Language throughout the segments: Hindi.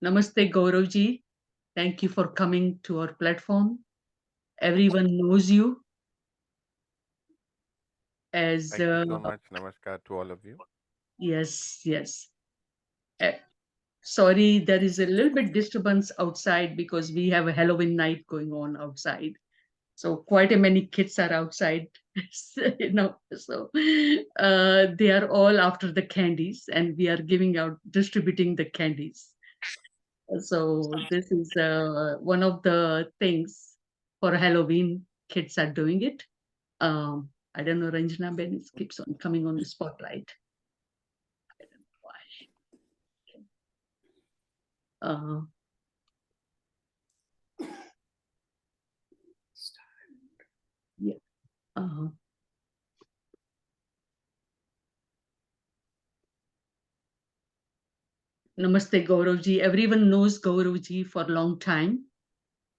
Namaste, Gauravji. Thank you for coming to our platform. Everyone knows you as Thank you so much. Namaskar to all of you. yes, yes. Uh, Sorry, there is a little bit disturbance outside because we have a Halloween night going on outside. So quite a many kids are outside, so they are all after the candies, and we are giving out, distributing the candies. So this is one of the things for Halloween. Kids are doing it. I don't know, Ranjana Ben keeps on coming on the spotlight. I don't know why. Yeah. Uh, Namaste, Gauravji. Everyone knows Gauravji for a long time.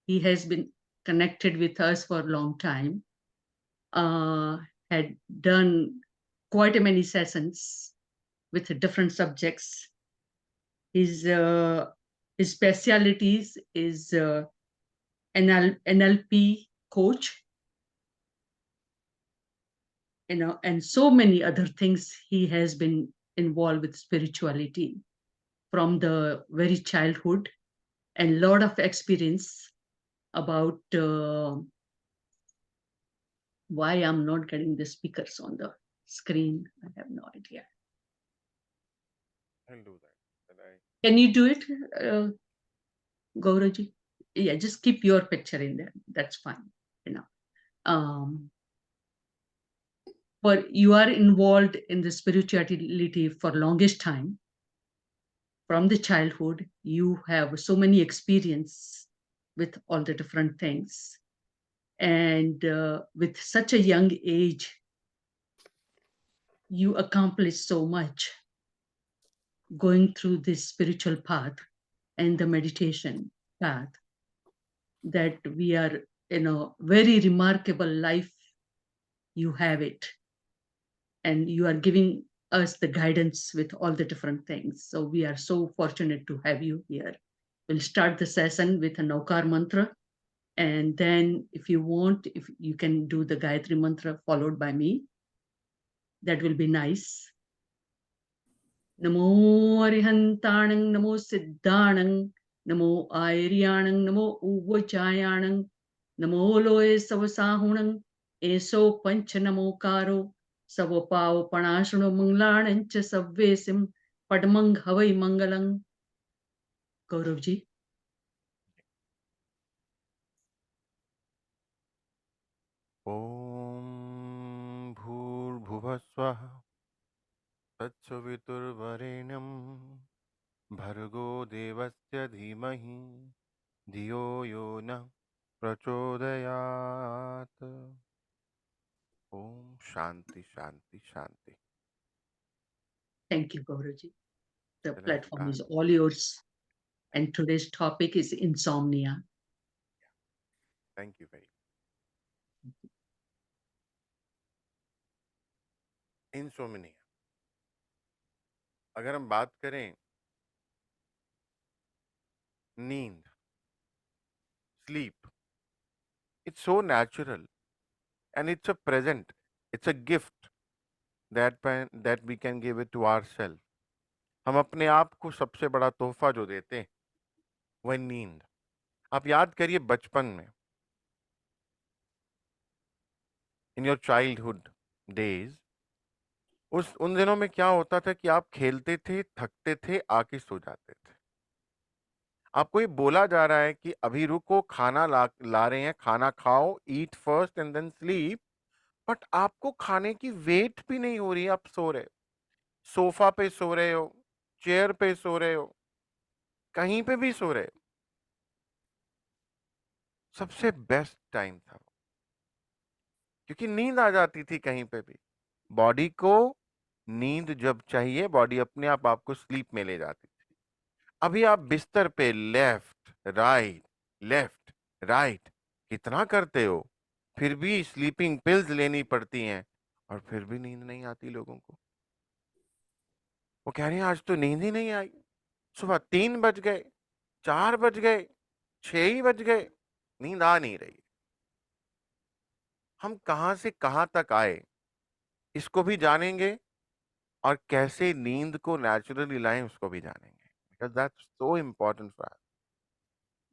He has been connected with us for a long time. Uh, had done quite a many sessions with different subjects. His uh, his specialities is NLP coach, and so many other things. He has been involved with spirituality from the very childhood, and lot of experience about why I'm not getting the speakers on the screen. I have no idea. I'll do that. But Can you do it, uh, Gauraji? Yeah, just keep your picture in there. That's fine. You know, um, but you are involved in the spirituality for longest time. From the childhood, you have so many experience with all the different things, and with such a young age, you accomplish so much going through this spiritual path and the meditation path, that we are, very remarkable life you have it, and you are giving us the guidance with all the different things. So we are so fortunate to have you here. We'll start the session with a Naukar mantra, and then if you want, if you can do the Gayatri mantra followed by me, that will be nice. Namo Arihantanang, Namo Siddhanang, Namo Airyanang, Namo Uvachayanang, Namo Loe Savasahunang, Eso Pancha Namo Karo, Savapao Panashano Manglanancha Savvesim, Padmang Havai Mangalang. Gauravji. Om Bhur Tatsaviturvarenyam Bhargo Devasya Dhimahi Dhiyo Yona Prachodayat. Om Shanti Shanti Shanti. Thank you, Gauravji. The Shall I platform start? is all yours. And today's topic is insomnia. Thank you very much. Insomnia. अगर हम बात करें नींद, sleep, it's so natural and it's a present, it's a gift that we can give it to ourselves. हम अपने आप को सबसे बड़ा तोहफा जो देते हैं वह नींद. आप याद करिए बचपन में, इन योर चाइल्डहुड डेज, उन दिनों में क्या होता था कि आप खेलते थे, थकते थे, आके सो जाते थे. आपको ये बोला जा रहा है कि अभी रुको, खाना ला रहे हैं, खाना खाओ, eat first and then sleep. But आपको खाने की वेट भी नहीं हो रही, आप सो रहे हो, सोफा पे सो रहे हो, चेयर पे सो रहे हो, कहीं पे भी सो रहे हो. सबसे बेस्ट टाइम था वो, क्योंकि नींद आ जाती थी कहीं पे भी. बॉडी को नींद जब चाहिए, बॉडी अपने आप आपको स्लीप में ले जाती थी. अभी आप बिस्तर पे लेफ्ट राइट कितना करते हो, फिर भी स्लीपिंग पिल्स लेनी पड़ती हैं, और फिर भी नींद नहीं आती लोगों को. वो कह रहे हैं आज तो नींद ही नहीं आई, सुबह 3 बज गए. 4 बज गए, 6 ही बज गए, नींद आ नहीं रही। हम कहाँ से कहाँ तक आए, इसको भी जानेंगे और कैसे नींद को नेचुरली लाएँ उसको भी जानेंगे। Because that's so important for us.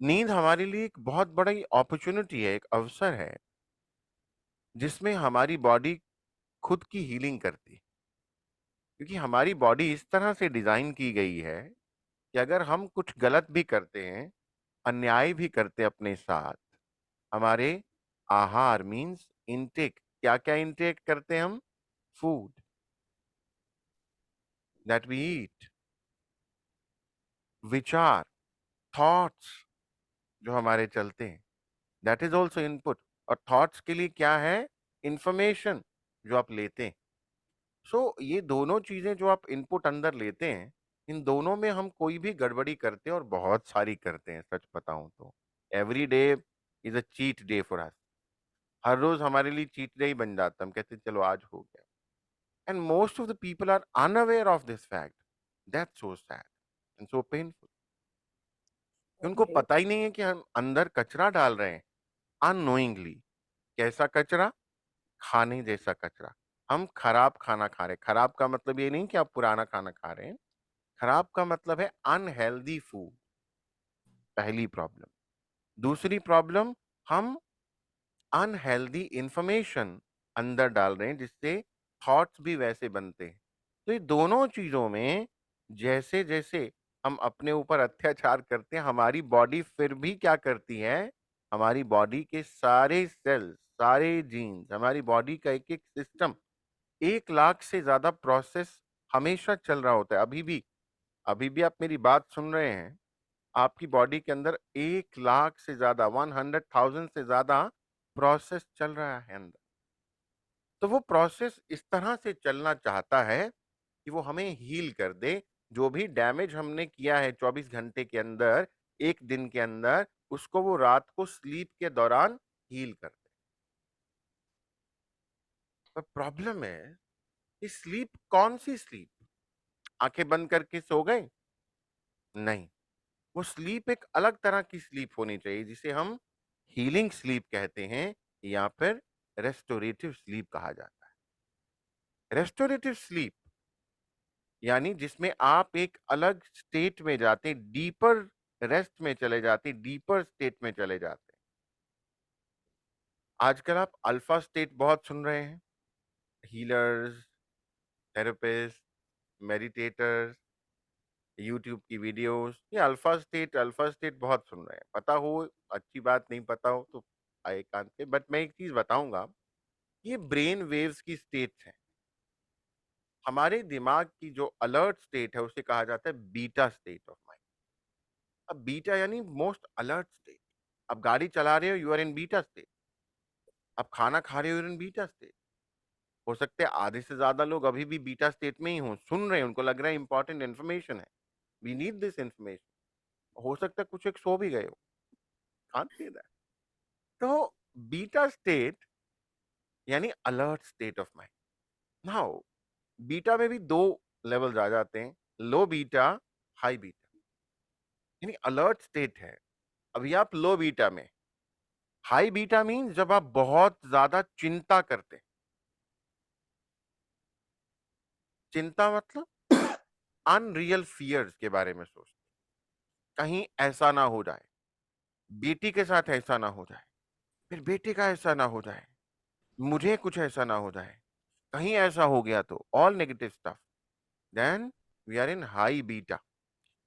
नींद हमारे लिए एक बहुत बड़ी अपॉर्च्युनिटी है, एक अवसर है, जिसमें हमारी बॉडी खुद की हीलिंग करती है। क्योंकि हमारी बॉडी इस तरह से डिज़ाइन की गई है कि अगर हम कुछ गलत भी करते हैं, अन्याय भी करते हैं अपने साथ, हमारे आहार मीन्स इनटेक, क्या-क्या इनटेक करते हैं हम? फूड दैट वी ईट, विचार, थॉट्स जो हमारे चलते हैं, दैट इज़ आल्सो इनपुट। और थॉट्स के लिए क्या है? इंफॉर्मेशन जो आप लेते हैं। सो ये दोनों चीज़ें जो आप इनपुट अंदर लेते हैं, इन दोनों में हम कोई भी गड़बड़ी करते हैं और बहुत सारी करते हैं, सच बताऊँ तो। Every day is a cheat day for us. हर रोज़ हमारे लिए चीट डे ही बन जाता है। हम कहते हैं चलो आज हो गया। And most of the people are unaware of this fact. That's so sad and so painful. उनको Okay. पता ही नहीं है कि हम अंदर कचरा डाल रहे हैं अननोइंगली। कैसा कचरा? खाने जैसा कचरा। हम खराब खाना खा रहे हैं। खराब का मतलब ये नहीं कि आप पुराना खाना खा रहे हैं। खराब का मतलब है अनहेल्दी फूड, पहली प्रॉब्लम। दूसरी प्रॉब्लम, हम अनहेल्दी इंफॉर्मेशन अंदर डाल रहे हैं जिससे थॉट्स भी वैसे बनते हैं। तो ये दोनों चीजों में जैसे जैसे हम अपने ऊपर अत्याचार करते हैं, हमारी बॉडी फिर भी क्या करती है? हमारी बॉडी के सारे सेल्स, सारे जीन्स, हमारी बॉडी का एक एक सिस्टम, 1 लाख से ज्यादा प्रोसेस हमेशा चल रहा होता है। अभी भी आप मेरी बात सुन रहे हैं, आपकी बॉडी के अंदर 1 लाख से ज्यादा, 100,000 से ज्यादा प्रोसेस चल रहा है अंदर। तो वो प्रोसेस इस तरह से चलना चाहता है कि वो हमें हील कर दे। जो भी डैमेज हमने किया है 24 घंटे के अंदर, 1 दिन के अंदर, उसको वो रात को स्लीप के दौरान हील कर दे। पर प्रॉब्लम है कि स्लीप कौन सी स्लीप? आंखें बंद करके सो गए? नहीं। वो स्लीप एक अलग तरह की स्लीप होनी चाहिए जिसे हम हीलिंग स्लीप कहते हैं या फिर रेस्टोरेटिव स्लीप कहा जाता है। रेस्टोरेटिव स्लीप यानी जिसमें आप एक अलग स्टेट में जाते, डीपर रेस्ट में चले जाते, डीपर स्टेट में चले जाते। आजकल आप अल्फा स्टेट बहुत सुन रहे हैं। हीलर्स, थेरेपिस्ट, मेडिटेटर्स, यूट्यूब की वीडियोस, ये अल्फा स्टेट बहुत सुन रहे हैं। पता हो, अच्छी बात, नहीं पता हो तो आई कांट से, बट मैं एक चीज बताऊंगा, ये ब्रेन वेव्स की स्टेट्स हैं। हमारे दिमाग की जो अलर्ट स्टेट है उसे कहा जाता है बीटा स्टेट ऑफ माइंड। अब बीटा यानी मोस्ट अलर्ट स्टेट। अब गाड़ी चला रहे हो, you are in beta state. अब खाना खा रहे हो, इन बीटा स्टेट। हो सकता है आधे से ज्यादा लोग अभी भी बीटा स्टेट में ही हों, सुन रहे हैं, उनको लग रहा है इंपॉर्टेंट इन्फॉर्मेशन है, वी नीड दिस इन्फॉर्मेशन। हो सकता है कुछ एक सो भी गए हो, कांट से दैट। तो बीटा स्टेट यानी alert state of mind. Now beta में भी दो लेवल्स आ जाते हैं, लो बीटा, हाई बीटा। यानी अलर्ट स्टेट है, अभी आप लो बीटा में। हाई बीटा मीन जब आप बहुत ज्यादा चिंता करते हैं। चिंता मतलब अनरियल फियर्स के बारे में सोचते, कहीं ऐसा ना हो जाए, बेटी के साथ ऐसा ना हो जाए, फिर बेटे का ऐसा ना हो जाए, मुझे कुछ ऐसा ना हो जाए, कहीं ऐसा हो गया तो, all negative stuff. Then we are in high beta.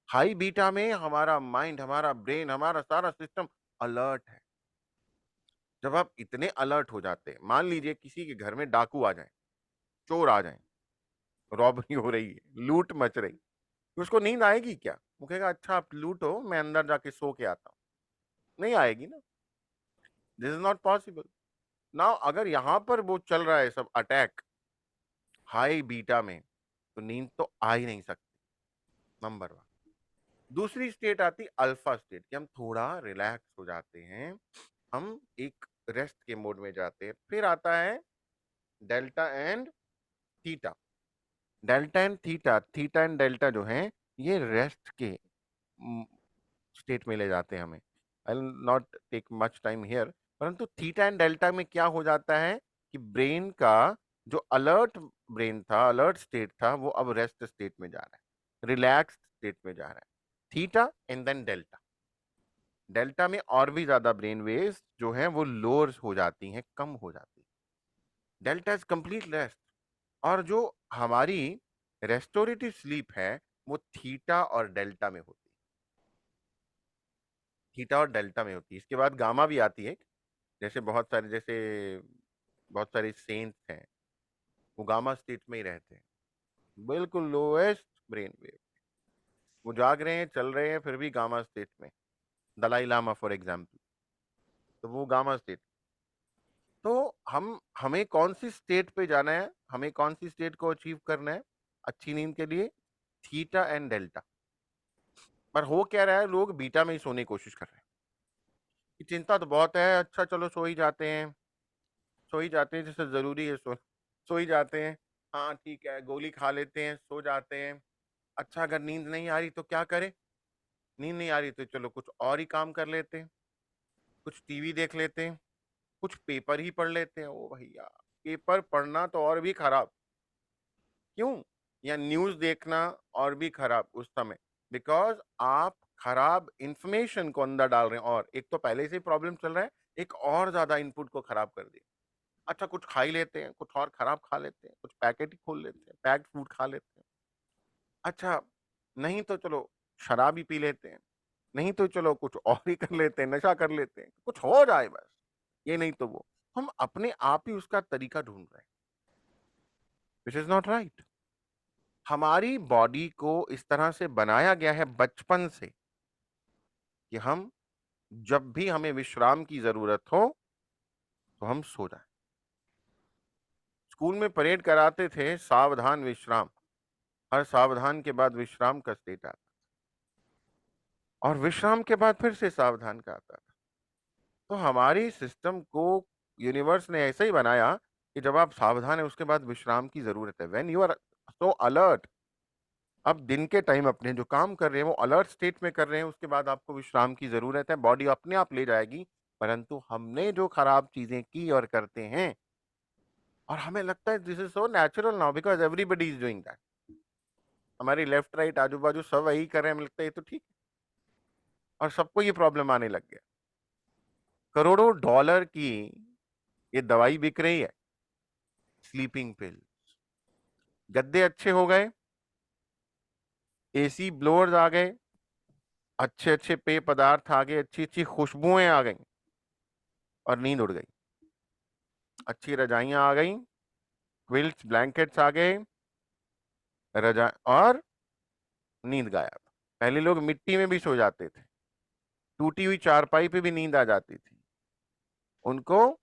High beta में हमारा माइंड, हमारा ब्रेन, हमारा सारा सिस्टम अलर्ट है। जब आप इतने अलर्ट हो जाते हैं, मान लीजिए किसी के घर में डाकू आ जाए, चोर आ जाए, रॉबरी हो रही है, लूट मच रही, तो उसको नींद आएगी क्या? वो कहेगा अच्छा आप लूटो, मैं अंदर जाके सो के आता हूँ। नहीं आएगी ना। This is not possible. Now अगर यहां पर वो चल रहा है सब अटैक हाई बीटा में, तो नींद तो आ ही नहीं सकती, नंबर वन। दूसरी स्टेट आती अल्फा स्टेट, कि हम थोड़ा रिलैक्स हो जाते हैं, हम एक रेस्ट के मोड में जाते हैं। फिर आता है delta and theta. Delta and theta, theta and delta जो है, ये रेस्ट के स्टेट में ले जाते हैं हमें। I will not take much time here, परंतु थीटा एंड डेल्टा में क्या हो जाता है कि ब्रेन का जो अलर्ट ब्रेन था, अलर्ट स्टेट था, वो अब रेस्ट स्टेट में जा रहा है, रिलैक्स्ड स्टेट में जा रहा है। Theta and then delta. Delta में और भी ज्यादा ब्रेन वेव्स जो हैं वो लोअर हो जाती हैं, कम हो जाती है। Delta is complete rest. और जो हमारी रेस्टोरेटिव स्लीप है वो थीटा और डेल्टा में होती है। थीटा और डेल्टा में होती है। इसके बाद गामा भी आती है। जैसे बहुत सारे सेंट्स हैं, वो गामा स्टेट में ही रहते हैं, बिल्कुल लोएस्ट ब्रेन वेव। वो जाग रहे हैं, चल रहे हैं, फिर भी गामा स्टेट में। दलाई लामा फॉर एग्जाम्पल, तो वो गामा स्टेट। तो हमें कौन सी स्टेट पे जाना है, हमें कौन सी स्टेट को अचीव करना है अच्छी नींद के लिए? Theta and delta. पर हो क्या रहा है, लोग बीटा में ही सोने की कोशिश कर रहे हैं कि चिंता तो बहुत है, अच्छा चलो सो ही जाते हैं, सो ही जाते हैं, जैसे जरूरी है सो ही जाते हैं। हाँ ठीक है, गोली खा लेते हैं, सो जाते हैं। अच्छा अगर नींद नहीं आ रही तो क्या करें? नींद नहीं आ रही तो चलो कुछ और ही काम कर लेते हैं, कुछ टीवी देख लेते हैं, कुछ पेपर ही पढ़ लेते हैं। ओ भैया, पेपर पढ़ना तो और भी खराब। क्यों? या न्यूज देखना और भी खराब उस समय, बिकॉज आप खराब इंफॉर्मेशन को अंदर डाल रहे हैं, और एक तो पहले से ही प्रॉब्लम चल रहा है, एक और ज्यादा इनपुट को खराब कर दिया। अच्छा कुछ खा ही लेते हैं, कुछ और खराब खा लेते हैं, कुछ पैकेट ही खोल लेते हैं, पैक्ड फूड खा लेते हैं। अच्छा नहीं तो चलो शराब ही पी लेते हैं, नहीं तो चलो कुछ और ही कर लेते हैं, नशा कर लेते हैं, कुछ हो जाए बस, ये नहीं तो वो। हम अपने आप ही उसका तरीका ढूंढ रहे हैं, विच इज नॉट राइट। हमारी बॉडी को इस तरह से बनाया गया है बचपन से कि हम जब भी हमें विश्राम की जरूरत हो तो हम सो जाएं। स्कूल में परेड कराते थे सावधान विश्राम, हर सावधान के बाद विश्राम का स्टेट आता, और विश्राम के बाद फिर से सावधान का आता था। तो हमारी सिस्टम को यूनिवर्स ने ऐसे ही बनाया कि जब आप सावधान है उसके बाद विश्राम की जरूरत है। When you are so alert, अब दिन के टाइम अपने जो काम कर रहे हैं वो अलर्ट स्टेट में कर रहे हैं, उसके बाद आपको विश्राम की जरूरत है, बॉडी अपने आप ले जाएगी। परंतु हमने जो खराब चीजें की और करते हैं, और हमें लगता है this is so natural now because everybody is doing that. हमारी लेफ्ट राइट आजू बाजू सब वही कर रहे हैं, हमें लगता है ये तो ठीक है, और सबको ये प्रॉब्लम आने लग गया। करोड़ों डॉलर की ये दवाई बिक रही है, स्लीपिंग पिल। गद्दे अच्छे हो गए, एसी ब्लोअर्स आ गए, अच्छे अच्छे पेय पदार्थ आ गए, अच्छी अच्छी खुशबुएं आ गई, और नींद उड़ गई। अच्छी रजाइयां आ गई, क्विल्ट्स ब्लैंकेट्स आ गए, रजा और नींद गायब। पहले लोग मिट्टी में भी सो जाते थे, टूटी हुई चारपाई पे भी नींद आ जाती थी उनको,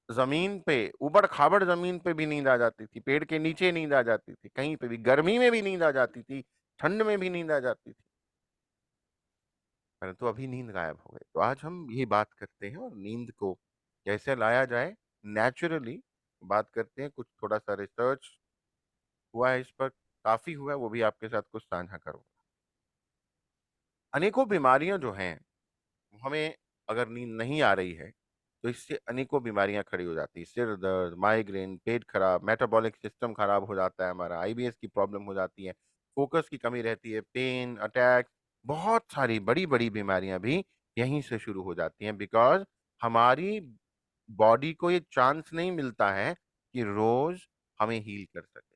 जमीन पे उबड़ खाबड़ जमीन पे भी नींद आ जाती थी, पेड़ के नीचे नींद आ जाती थी, कहीं पे भी गर्मी में भी नींद आ जाती थी, ठंड में भी नींद आ जाती थी। परंतु अभी नींद गायब हो गई। तो आज हम ये बात करते हैं, और नींद को कैसे लाया जाए नेचुरली बात करते हैं। कुछ थोड़ा सा रिसर्च हुआ है इस पर, काफी हुआ है, वो भी आपके साथ कुछ साझा करूंगा। अनेकों बीमारियां जो हैं, हमें अगर नींद नहीं आ रही है तो इससे अनेकों बीमारियां खड़ी हो जाती है। सिर दर्द, माइग्रेन, पेट खराब, मेटाबॉलिक सिस्टम खराब हो जाता है हमारा, आईबीएस की प्रॉब्लम हो जाती है, फोकस की कमी रहती है, पेन, अटैक, बहुत सारी बड़ी बड़ी बीमारियां भी यहीं से शुरू हो जाती हैं, बिकॉज हमारी बॉडी को ये चांस नहीं मिलता है कि रोज हमें हील कर सके,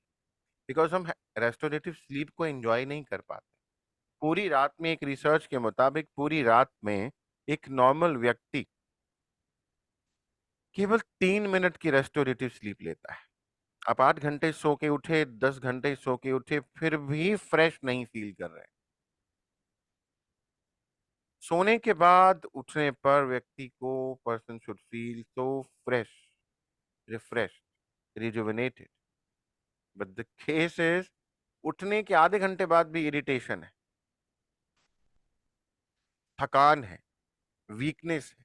बिकॉज हम रेस्टोरेटिव स्लीप को एंजॉय नहीं कर पाते। पूरी रात में, एक रिसर्च के मुताबिक पूरी रात में एक नॉर्मल व्यक्ति केवल 3 मिनट की रेस्टोरेटिव स्लीप लेता है। आप 8 घंटे सो के उठे, 10 घंटे सो के उठे, फिर भी फ्रेश नहीं फील कर रहे। सोने के बाद उठने पर व्यक्ति को person should feel so fresh, refresh, rejuvenated. But the case is, उठने के आधे घंटे बाद भी इरिटेशन है, थकान है, वीकनेस है।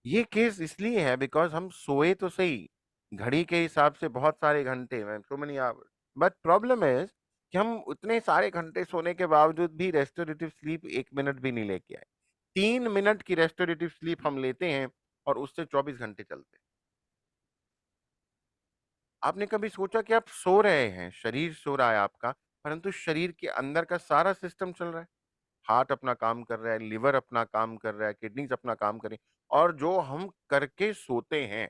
ये केस इसलिए है बिकॉज हम सोए तो सही घड़ी के हिसाब से बहुत सारे घंटे में, so many hours, but problem is कि हम उतने सारे घंटे सोने के बावजूद भी रेस्टोरेटिव स्लीप 1 मिनट भी नहीं लेके आए। 3 मिनट की रेस्टोरेटिव स्लीप हम लेते हैं और उससे 24 घंटे चलते हैं। आपने कभी सोचा कि आप सो रहे हैं, शरीर सो रहा है आपका, परंतु शरीर के अंदर का सारा सिस्टम चल रहा है। हार्ट अपना काम कर रहा है, लिवर अपना काम कर रहा है, किडनीज़ अपना काम कर रही हैं और जो हम करके सोते हैं,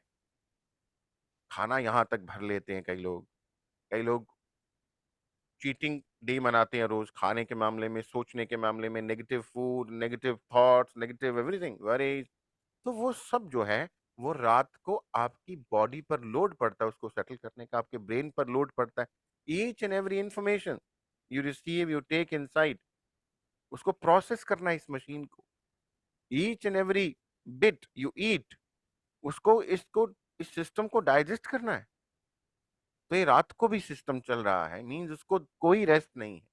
खाना यहाँ तक भर लेते हैं कई लोग। कई लोग चीटिंग डे मनाते हैं रोज़, खाने के मामले में, सोचने के मामले में, negative food, negative thoughts, negative everything, worries. तो वो सब जो है, वो रात को आपकी बॉडी पर लोड पड़ता है उसको सेटल करने का, आपके ब्रेन पर लोड पड़ता है। Each and every information you receive, you take inside, उसको प्रोसेस करना है इस मशीन को। Each and every bit you eat, उसको इसको इस सिस्टम को डाइजेस्ट करना है। तो ये रात को भी सिस्टम चल रहा है, मीन्स उसको कोई रेस्ट नहीं है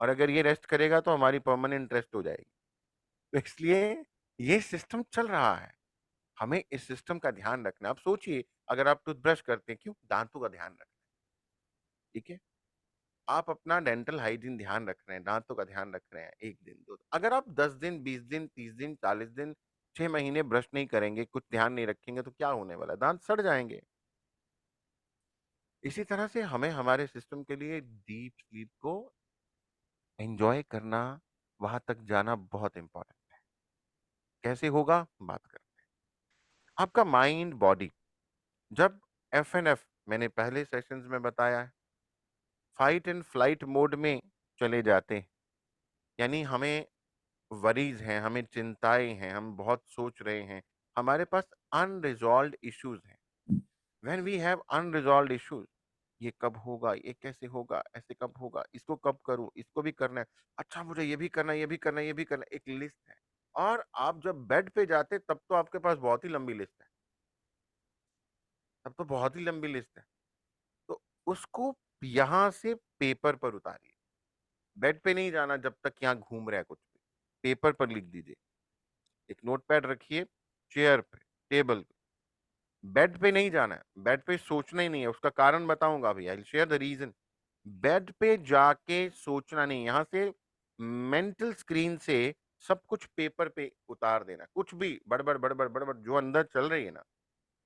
और अगर ये रेस्ट करेगा तो हमारी परमानेंट रेस्ट हो जाएगी। तो इसलिए ये सिस्टम चल रहा है। हमें इस सिस्टम का ध्यान रखना है। आप सोचिए, अगर आप टूथब्रश करते हैं, क्यों? दांतों का ध्यान रखना है, ठीक है? आप अपना डेंटल हाइजीन ध्यान रख रहे हैं, दांतों का ध्यान रख रहे हैं 1 दिन, 2 अगर आप 10 दिन, 20 दिन, 30 दिन, 40 दिन, 6 महीने ब्रश नहीं करेंगे, कुछ ध्यान नहीं रखेंगे तो क्या होने वाला है? दांत सड़ जाएँगे। इसी तरह से हमें हमारे सिस्टम के लिए डीप स्लीप को एन्जॉय करना, वहाँ तक जाना बहुत इम्पोर्टेंट है। कैसे होगा? बात करते हैं। आपका माइंड, बॉडी जब एफ मैंने पहले सेशंस में बताया है, फाइट एंड फ्लाइट मोड में चले जाते हैं, यानी हमें वरीज़ हैं, हमें चिंताएँ हैं, हम बहुत सोच रहे हैं, हमारे पास अनरिज़ॉल्व्ड इश्यूज़ हैं। व्हेन वी हैव अनरिज़ॉल्व्ड इश्यूज़, ये कब होगा? ये कैसे होगा? ऐसे कब होगा? इसको कब करूँ? इसको भी करना है। अच्छा मुझे ये भी करना है, ये भी करना है, ये भी करना है, एक लिस्ट है। और आप जब बेड पे जाते तब तो आपके पास बहुत ही लंबी लिस्ट है। तब तो बहुत ही लंबी लिस्ट है। तो उसको यहाँ से पेपर पर उतारिए। बेड पे नहीं जाना जब तक यहाँ घूम रहा है कुछ भी। पेपर पर लिख दीजिए। एक नोटपैड रखिए, चेयर पे, टेबल पे। बेड पे नहीं जाना है, बेड पे सोचना ही नहीं है, उसका कारण बताऊँगा अभी, I will share the reason. Bed पे जाके सोचना नहीं, यहाँ से मेंटल स्क्रीन से सब कुछ पेपर पे उतार देना। कुछ भी बड़बड़, बड़बड़, बड़बड़ जो अंदर चल रही है ना,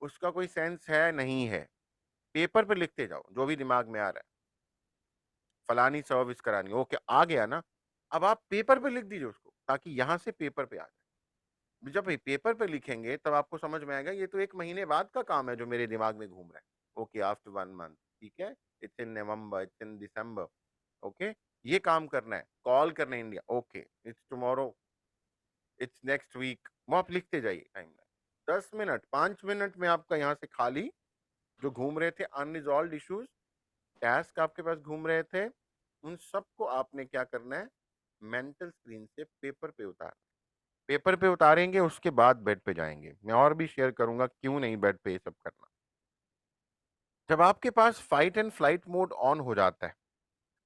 उसका कोई सेंस है, नहीं है। पेपर पे लिखते जाओ, जो भी दिमाग में आ रहा है। फलानी सर्विस करानी, ओके आ गया ना, अब आप पेपर पे लिख दीजिए उसको, ताकि यहाँ से पेपर पे आ जाए। जब ये पेपर पे लिखेंगे तब आपको समझ में आएगा ये तो 1 महीने बाद का काम है जो मेरे दिमाग में घूम रहा है। ओके आफ्टर 1 मंथ, ठीक है? It's in November, it's in December, okay? ये काम करना है, कॉल करना है India, okay, it's tomorrow, it's next week, वो आप लिखते जाइए टाइमलाइन। 10 मिनट, 5 मिनट में आपका यहाँ से खाली जो घूम रहे थे अनरिज़ॉल्व्ड इश्यूज़, टास्क आपके पास घूम रहे थे, उन सबको आपने क्या करना है, मेंटल स्क्रीन से पेपर पे उतारना है। पेपर पे उतारेंगे उसके बाद बेड पे जाएँगे। मैं और भी शेयर करूँगा क्यों नहीं बेड पे ये सब करना। जब आपके पास fight and flight mode on हो जाता है,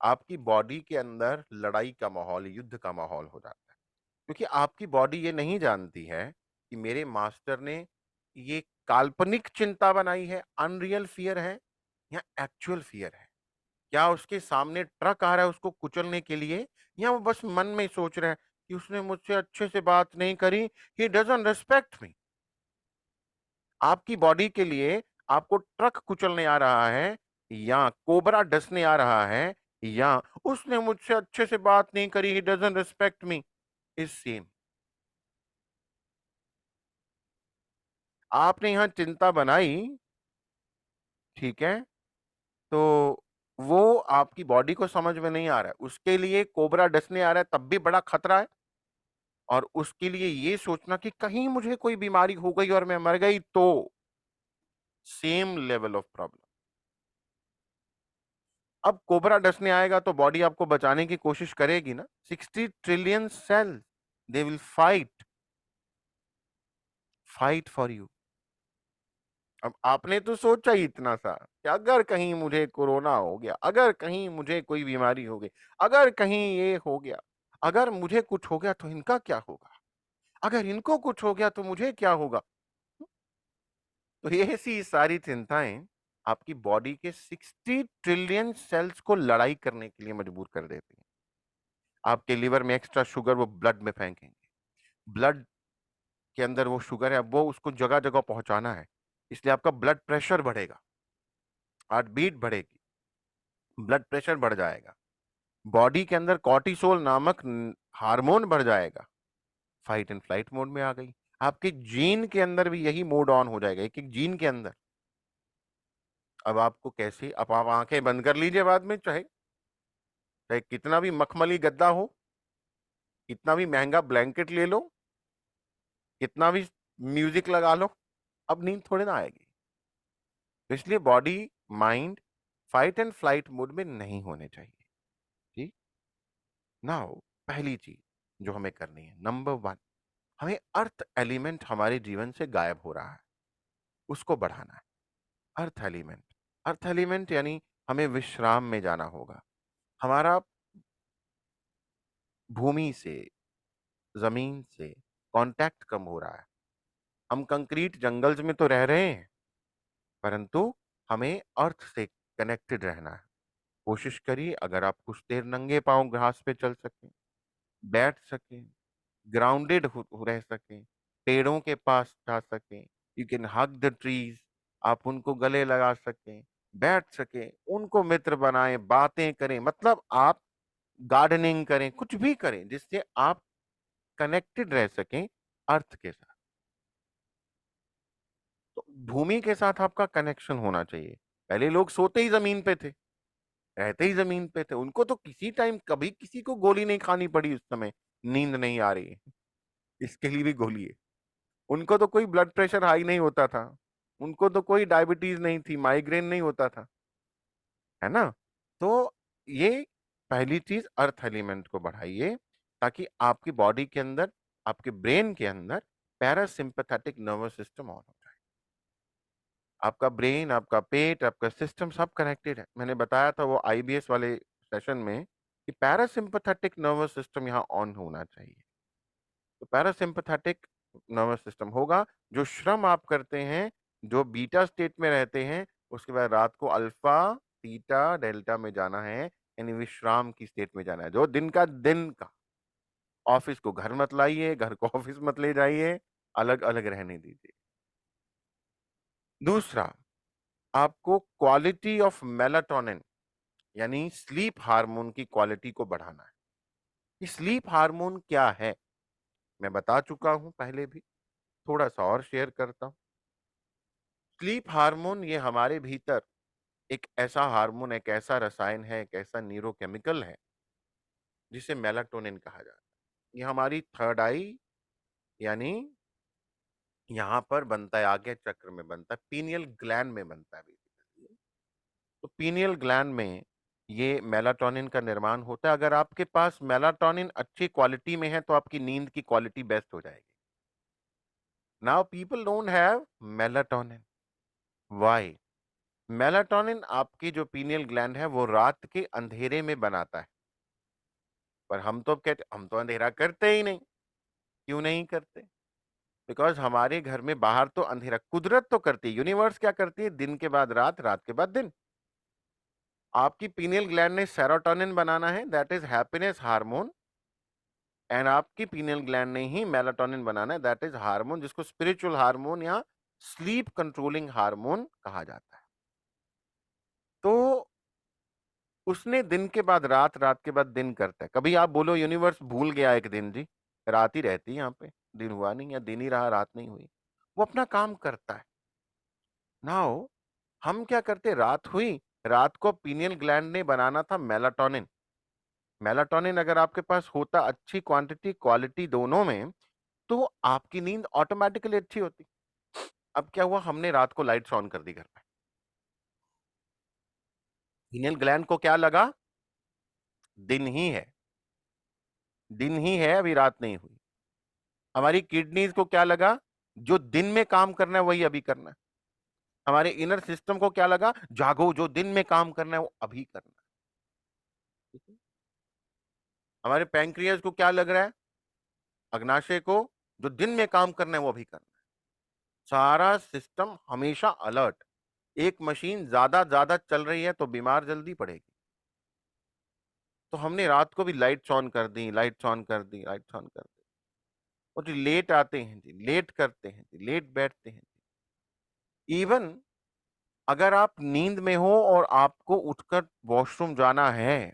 आपकी बॉडी के अंदर लड़ाई का माहौल, युद्ध का माहौल हो जाता है। क्योंकि आपकी बॉडी ये नहीं जानती है कि मेरे मास्टर ने ये काल्पनिक चिंता बनाई है, अनरियल फ़ियर है या एक्चुअल फ़ियर है। क्या उसके सामने ट्रक आ रहा है उसको कुचलने के लिए या वो बस मन में सोच रहा है कि उसने मुझसे अच्छे से बात नहीं करी, ही डज़न्ट रिस्पेक्ट मी। आपकी बॉडी के लिए आपको ट्रक कुचलने आ रहा है या कोबरा डसने आ रहा है या उसने मुझसे अच्छे से बात नहीं करी, he doesn't respect me, is same. आपने यहाँ चिंता बनाई, ठीक है? तो वो आपकी बॉडी को समझ में नहीं आ रहा है। उसके लिए कोबरा डसने आ रहा है तब भी बड़ा खतरा है और उसके लिए ये सोचना कि कहीं मुझे कोई बीमारी हो गई और मैं मर गई तो सेम लेवल ऑफ प्रॉब्लम। अब कोबरा डसने आएगा तो बॉडी आपको बचाने की कोशिश करेगी ना। 60 trillion cell, they will fight for you. अब आपने तो सोचा ही इतना सा कि अगर कहीं मुझे कोरोना हो गया, अगर कहीं मुझे कोई बीमारी हो गई, अगर कहीं ये हो गया, अगर मुझे कुछ हो गया तो इनका क्या होगा? अगर इनको कुछ हो गया तो मुझे क्या होगा? तो ये ऐसी सारी चिंताएँ आपकी बॉडी के 60 ट्रिलियन सेल्स को लड़ाई करने के लिए मजबूर कर देती है। आपके लिवर में एक्स्ट्रा शुगर वो ब्लड में फेंकेंगे। ब्लड के अंदर वो शुगर है, वो उसको जगह जगह पहुंचाना है, इसलिए आपका ब्लड प्रेशर बढ़ेगा, हार्ट बीट बढ़ेगी, ब्लड प्रेशर बढ़ जाएगा, बॉडी के अंदर कॉर्टिसोल नामक हार्मोन बढ़ जाएगा। फाइट एंड फ्लाइट मोड में आ गई। आपके जीन के अंदर भी यही मोड ऑन हो जाएगा, एक एक जीन के अंदर। अब आपको कैसे, अब आप आंखें बंद कर लीजिए, बाद में चाहे चाहे कितना भी मखमली गद्दा हो, कितना भी महंगा ब्लैंकेट ले लो, कितना भी म्यूजिक लगा लो, अब नींद थोड़ी ना आएगी। तो इसलिए body mind fight and flight mode में नहीं होने चाहिए। ठीक। नाउ पहली चीज जो हमें करनी है, नंबर वन, हमें अर्थ एलिमेंट हमारे जीवन से गायब हो रहा है, उसको बढ़ाना है। अर्थ एलिमेंट, अर्थ एलिमेंट यानी हमें विश्राम में जाना होगा। हमारा भूमि से, जमीन से कांटेक्ट कम हो रहा है। हम कंक्रीट जंगल्स में तो रह रहे हैं, परंतु हमें अर्थ से कनेक्टेड रहना है। कोशिश करिए अगर आप कुछ देर नंगे पांव घास पे चल सकें, बैठ सकें, ग्राउंडेड रह सकें, पेड़ों के पास जा सकें, you can hug the trees, आप उनको गले लगा सकें, बैठ सकें, उनको मित्र बनाएं, बातें करें, मतलब आप गार्डनिंग करें, कुछ भी करें जिससे आप कनेक्टेड रह सकें अर्थ के साथ। तो भूमि के साथ आपका कनेक्शन होना चाहिए। पहले लोग सोते ही जमीन पे थे, रहते ही जमीन पे थे, उनको तो किसी टाइम कभी किसी को गोली नहीं खानी पड़ी उस समय, नींद नहीं आ रही है इसके लिए भी गोली है। उनको तो कोई ब्लड प्रेशर हाई नहीं होता था, उनको तो कोई डायबिटीज नहीं थी, माइग्रेन नहीं होता था, है ना। तो ये पहली चीज, अर्थ एलिमेंट को बढ़ाइए ताकि आपकी बॉडी के अंदर, आपके ब्रेन के अंदर पैरासिम्पैथेटिक नर्वस सिस्टम ऑन हो जाए। आपका ब्रेन, आपका पेट, आपका सिस्टम सब कनेक्टेड है। मैंने बताया था वो आईबीएस वाले सेशन में कि पैरासिम्पैथेटिक नर्वस सिस्टम यहाँ ऑन होना चाहिए। तो पैरासिम्पैथेटिक नर्वस सिस्टम होगा, जो श्रम आप करते हैं, जो बीटा स्टेट में रहते हैं, उसके बाद रात को अल्फा, थीटा, डेल्टा में जाना है, यानी विश्राम की स्टेट में जाना है। जो दिन का दिन का, ऑफिस को घर मत लाइए, घर को ऑफिस मत ले जाइए, अलग अलग रहने दीजिए। दूसरा, आपको क्वालिटी ऑफ मेलाटोनिन यानी स्लीप हार्मोन की क्वालिटी को बढ़ाना है। ये स्लीप हार्मोन क्या है मैं बता चुका हूं पहले भी, थोड़ा सा और शेयर करता हूं। स्लीप हार्मोन ये हमारे भीतर एक ऐसा हार्मोन, एक ऐसा रसायन है, एक ऐसा न्यूरोकेमिकल है जिसे मेलाटोनिन कहा जाता है। ये हमारी थर्ड आई यानी यहां पर बनता है, आगे चक्र में बनता है, पीनियल ग्लैंड में बनता है basically। तो पीनियल ग्लैंड में ये मेलाटोनिन का निर्माण होता है। अगर आपके पास मेलाटोनिन अच्छी क्वालिटी में है तो आपकी नींद की क्वालिटी बेस्ट हो जाएगी। Now people don't have melatonin, why? Melatonin आपकी जो पीनियल ग्लैंड है वो रात के अंधेरे में बनाता है, पर हम तो कहते हम तो अंधेरा करते ही नहीं। क्यों नहीं करते? बिकॉज हमारे घर में बाहर तो अंधेरा कुदरत तो करती है, यूनिवर्स क्या करती है, दिन के बाद रात, रात के बाद दिन। आपकी पीनियल ग्लैंड ने सेरोटोनिन बनाना है, that is happiness hormone, and आपकी पीनियल ग्लैंड ने ही मेलाटोनिन बनाना है, दैट इज हार्मोन जिसको स्पिरिचुअल हार्मोन या स्लीप कंट्रोलिंग हार्मोन कहा जाता है। तो उसने दिन के बाद रात, रात के बाद दिन करता है। कभी आप बोलो यूनिवर्स भूल गया एक दिन, जी रात ही रहती है यहाँ पे, दिन हुआ नहीं, या दिन ही रहा रात नहीं हुई, वो अपना काम करता है। नाउ हम क्या करते, रात हुई, रात को पीनियल ग्लैंड ने बनाना था मेलाटोनिन। मेलाटोनिन अगर आपके पास होता अच्छी क्वांटिटी क्वालिटी दोनों में, तो आपकी नींद ऑटोमेटिकली अच्छी होती। अब क्या हुआ, हमने रात को लाइट्स ऑन कर दी घर पे, पीनियल ग्लैंड को क्या लगा, दिन ही है, दिन ही है, अभी रात नहीं हुई। हमारी किडनीज को क्या लगा, जो दिन में काम करना है वही अभी करना है। हमारे इनर सिस्टम को क्या लगा, जागो, जो दिन में काम करना है वो अभी करना है। ठीक है? हमारे पैंक्रियाज को क्या लग रहा है, अग्नाशय को, जो दिन में काम करना है वो अभी करना है। सारा सिस्टम हमेशा अलर्ट। एक मशीन ज़्यादा चल रही है तो बीमार जल्दी पड़ेगी। तो हमने रात को भी लाइट्स ऑन कर दी, लाइट्स ऑन कर दी, लाइट्स ऑन कर दी। और जो लेट आते हैं जी, लेट करते हैं जी, लेट बैठते हैं जी। इवन अगर आप नींद में हो और आपको उठकर वॉशरूम जाना है,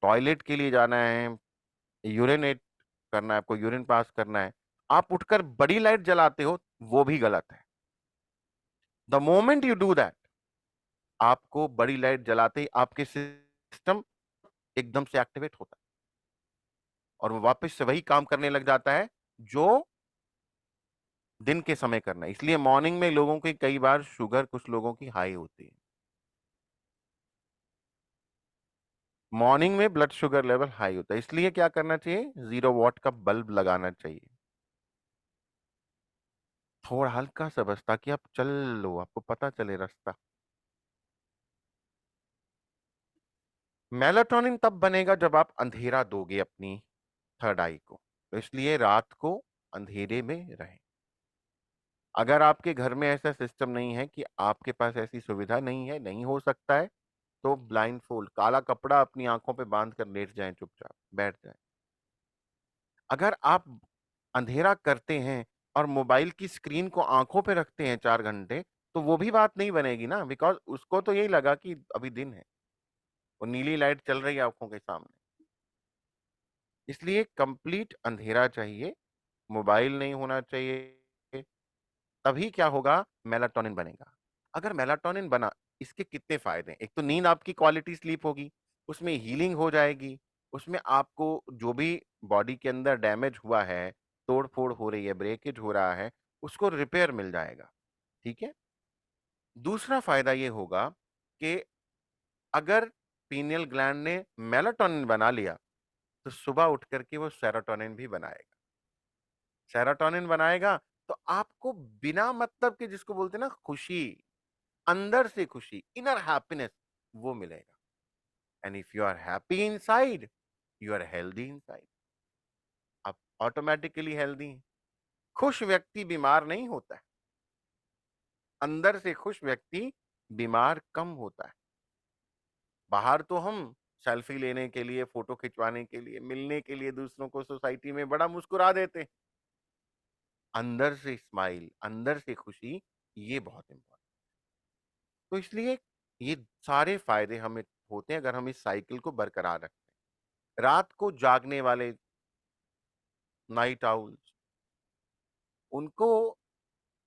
टॉयलेट के लिए जाना है, यूरिनेट करना है, आपको यूरिन पास करना है, आप उठकर बड़ी लाइट जलाते हो, वो भी गलत है। The moment you do that, आपको बड़ी लाइट जलाते ही आपके सिस्टम एकदम से एक्टिवेट होता है और वो वापस से वही काम करने लग जाता है जो दिन के समय करना है। इसलिए मॉर्निंग में लोगों की कई बार शुगर कुछ लोगों की हाई होती है। मॉर्निंग में ब्लड शुगर लेवल हाई होता है, इसलिए क्या करना चाहिए, 0 वॉट का बल्ब लगाना चाहिए, थोड़ा हल्का सा बस, ताकि आप चल लो, आपको पता चले रास्ता। मेलाटोनिन तब बनेगा जब आप अंधेरा दोगे अपनी थर्ड आई को, तो इसलिए रात को अंधेरे में रहें। अगर आपके घर में ऐसा सिस्टम नहीं है, कि आपके पास ऐसी सुविधा नहीं है, नहीं हो सकता है, तो ब्लाइंड फोल्ड, काला कपड़ा अपनी आंखों पे बांध कर लेट जाएं, चुपचाप बैठ जाएं। अगर आप अंधेरा करते हैं और मोबाइल की स्क्रीन को आंखों पे रखते हैं 4 घंटे, तो वो भी बात नहीं बनेगी ना, बिकॉज उसको तो यही लगा कि अभी दिन है, वो नीली लाइट चल रही है आंखों के सामने। इसलिए कंप्लीट अंधेरा चाहिए, मोबाइल नहीं होना चाहिए, तभी क्या होगा, मेलाटोनिन बनेगा। अगर मेलाटोनिन बना, इसके कितने फायदे हैं, एक तो नींद आपकी क्वालिटी स्लीप होगी, उसमें हीलिंग हो जाएगी, उसमें आपको जो भी बॉडी के अंदर डैमेज हुआ है, तोड़ फोड़ हो रही है, ब्रेकेज हो रहा है, उसको रिपेयर मिल जाएगा। ठीक है। दूसरा फायदा ये होगा कि अगर पीनियल ग्लैंड ने मेलाटोनिन बना लिया, तो सुबह उठ करके वो सेरोटोनिन भी बनाएगा। सेरोटोनिन बनाएगा तो आपको बिना मतलब के, जिसको बोलते हैं ना खुशी, अंदर से खुशी, इनर हैप्पीनेस, वो मिलेगा। And if you are happy inside, you are healthy inside, आप ऑटोमेटिकली हेल्दी हैं। खुश व्यक्ति बीमार नहीं होता है, अंदर से खुश व्यक्ति बीमार कम होता है। बाहर तो हम सेल्फी लेने के लिए, फोटो खिंचवाने के लिए, मिलने के लिए दूसरों को सोसाइटी में बड़ा मुस्कुरा देते हैं। अंदर से स्माइल, अंदर से खुशी, ये बहुत इंपॉर्टेंट। तो इसलिए ये सारे फायदे हमें होते हैं अगर हम इस साइकिल को बरकरार रखते हैं। रात को जागने वाले नाइट आउल्स, उनको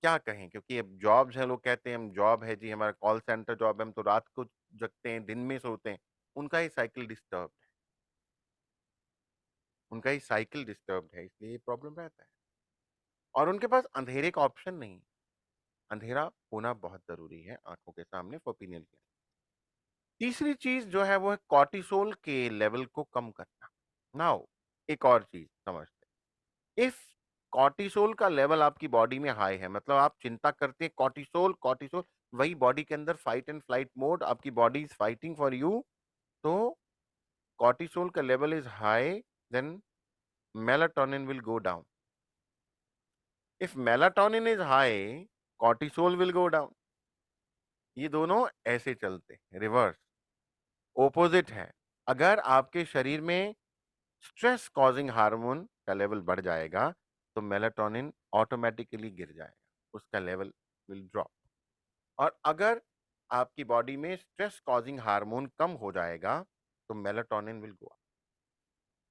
क्या कहें, क्योंकि अब जॉब्स हैं, लोग कहते हैं हम जॉब है जी, हमारा कॉल सेंटर जॉब है, हम तो रात को जगते हैं, दिन में सोते हैं, उनका ये साइकिल डिस्टर्ब है, उनका ये साइकिल डिस्टर्ब है, इसलिए ये प्रॉब्लम रहता है। और उनके पास अंधेरे का ऑप्शन नहीं। अंधेरा होना बहुत जरूरी है आंखों के सामने फॉर पीनियल के। तीसरी चीज जो है वो है कॉर्टिसोल के लेवल को कम करना। नाउ एक और चीज समझते, इफ कॉर्टिसोल का लेवल आपकी बॉडी में हाई है, मतलब आप चिंता करते हैं, कॉर्टिसोल कॉर्टिसोल, वही बॉडी के अंदर फाइट एंड फ्लाइट मोड, आपकी body is fighting for you, तो कॉर्टिसोल का level is high, then melatonin will go down. If melatonin is high, cortisol will go down. ये दोनों ऐसे चलते हैं, रिवर्स, ओपोजिट है। अगर आपके शरीर में स्ट्रेस कॉजिंग हार्मोन का लेवल बढ़ जाएगा, तो मेलाटोनिन ऑटोमेटिकली गिर जाएगा, उसका लेवल विल ड्रॉप। और अगर आपकी बॉडी में स्ट्रेस कॉजिंग हार्मोन कम हो जाएगा, तो मेलाटोनिन विल गो अप।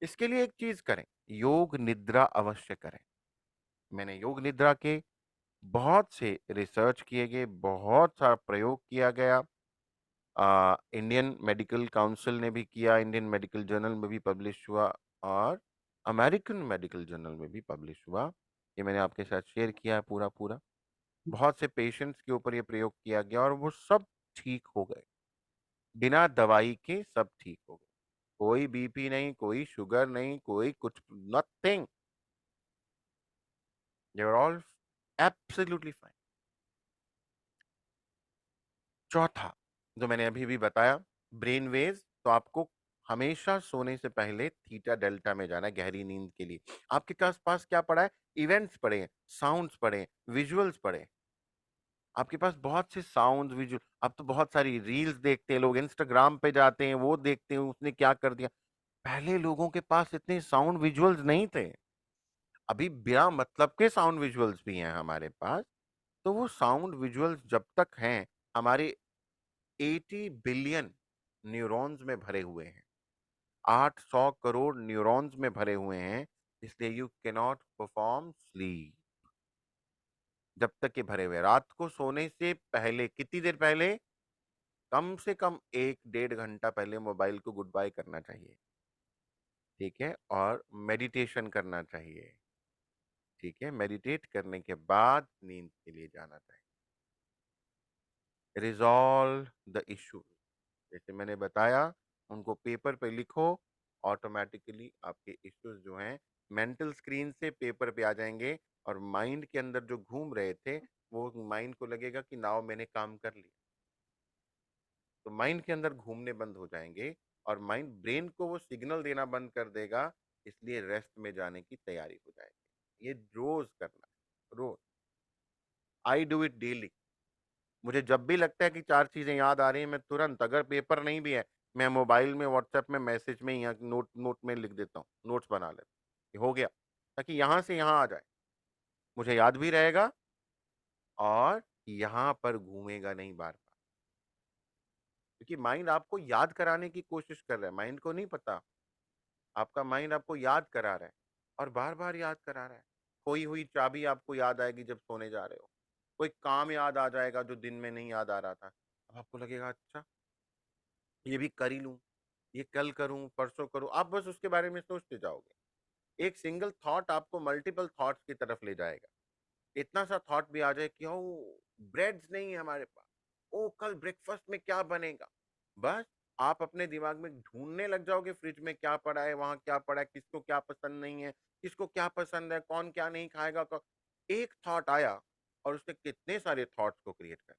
इसके लिए एक चीज करें, योग निद्रा अवश्य करें। मैंने योग निद्रा के बहुत से रिसर्च किए गए, बहुत सारा प्रयोग किया गया, इंडियन मेडिकल काउंसिल ने भी किया, इंडियन मेडिकल जर्नल में भी पब्लिश हुआ, और अमेरिकन मेडिकल जर्नल में भी पब्लिश हुआ। ये मैंने आपके साथ शेयर किया है पूरा पूरा। बहुत से पेशेंट्स के ऊपर ये प्रयोग किया गया और वो सब ठीक हो गए, बिना दवाई के सब ठीक हो गए। कोई बीपी नहीं, कोई शुगर नहीं, कोई कुछ, nothing, they are all absolutely fine. चौथा, जो मैंने अभी भी बताया, ब्रेन वेव्स, तो आपको हमेशा सोने से पहले थीटा डेल्टा में जाना है गहरी नींद के लिए। आपके पास पास क्या पड़ा है, इवेंट्स पड़े हैं, साउंड्स पड़े हैं, विजुअल्स पड़े हैं, आपके पास बहुत से साउंड विजुअल, अब तो बहुत सारी रील्स देखते हैं लोग, इंस्टाग्राम पे जाते हैं, वो देखते हैं उसने क्या कर दिया। पहले लोगों के पास इतने साउंड विजुअल्स नहीं थे। अभी बिना मतलब के साउंड विजुअल्स भी हैं हमारे पास। तो वो साउंड विजुअल्स जब तक हैं, हमारे 80 बिलियन न्यूरॉन्स में भरे हुए हैं, 800 करोड़ न्यूरॉन्स में भरे हुए हैं, इसलिए you can not perform sleep जब तक ये भरे हुए हैं। रात को सोने से पहले कितनी देर पहले, कम से कम 1 डेढ़ घंटा पहले मोबाइल को गुड बाय करना चाहिए, ठीक है, और मेडिटेशन करना चाहिए, ठीक है, मेडिटेट करने के बाद नींद के लिए जाना चाहिए। रिजॉल्व द इशू, जैसे मैंने बताया, उनको पेपर पे लिखो, ऑटोमेटिकली आपके इश्यूज जो हैं मेंटल स्क्रीन से पेपर पे आ जाएंगे, और माइंड के अंदर जो घूम रहे थे, वो माइंड को लगेगा कि नाउ मैंने काम कर लिया, तो माइंड के अंदर घूमने बंद हो जाएंगे, और माइंड ब्रेन को वो सिग्नल देना बंद कर देगा, इसलिए रेस्ट में जाने की तैयारी हो जाएगी। ये रोज करना है, रोज। I do it daily. मुझे जब भी लगता है कि 4 चीज़ें याद आ रही हैं, मैं तुरंत, अगर पेपर नहीं भी है, मैं मोबाइल में, व्हाट्सएप में, मैसेज में या नोट नोट में लिख देता हूँ, नोट्स बना लेता हूँ, कि हो गया, ताकि यहाँ से यहाँ आ जाए। मुझे याद भी रहेगा, और यहाँ पर घूमेगा नहीं बार-बार। क्योंकि माइंड आपको याद कराने की कोशिश कर रहा है, माइंड को नहीं पता, आपका माइंड आपको याद करा रहा है, और बार-बार याद करा रहा है। खोई हुई चाबी आपको याद आएगी जब सोने जा रहे हो। कोई काम याद आ जाएगा जो दिन में नहीं याद आ रहा था। अब आपको लगेगा, अच्छा ये भी कर ही लूँ, ये कल करूँ, परसों करूँ, आप बस उसके बारे में सोचते जाओगे। एक सिंगल थॉट आपको मल्टीपल थॉट्स की तरफ ले जाएगा। इतना सा थॉट भी आ जाए कि ओह! ब्रेड्स नहीं है हमारे पास, ओह! कल ब्रेकफ़ास्ट में क्या बनेगा? बस आप अपने दिमाग में ढूँढने लग जाओगे, फ्रिज में क्या पड़ा है, वहाँ क्या पड़ा है, किसको क्या पसंद नहीं है, किसको क्या पसंद है, कौन क्या नहीं खाएगा, क एक थॉट आया, और उसने कितने सारे थॉट्स को क्रिएट कर।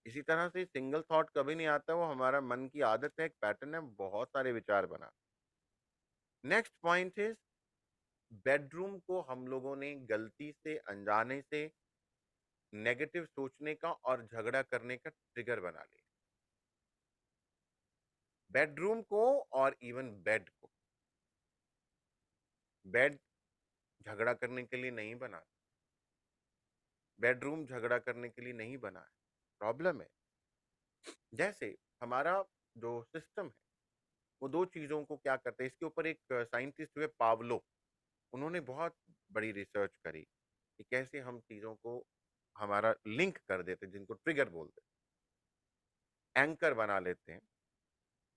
इसी तरह से सिंगल थॉट कभी नहीं आता, वो हमारा मन की आदत है, एक पैटर्न है, बहुत सारे विचार बना। नेक्स्ट पॉइंट इज, बेडरूम को हम लोगों ने गलती से, अनजाने से नेगेटिव सोचने का और झगड़ा करने का ट्रिगर बना लिया। बेडरूम को, और इवन बेड को, बेड झगड़ा करने के लिए नहीं बना, बेडरूम झगड़ा करने के लिए नहीं बना है। प्रॉब्लम है, जैसे हमारा जो सिस्टम है, वो दो चीजों को क्या करते हैं, इसके ऊपर एक साइंटिस्ट हुए पावलो, उन्होंने बहुत बड़ी रिसर्च करी कि कैसे हम चीज़ों को हमारा लिंक कर देते हैं, जिनको ट्रिगर बोलते हैं, एंकर बना लेते हैं।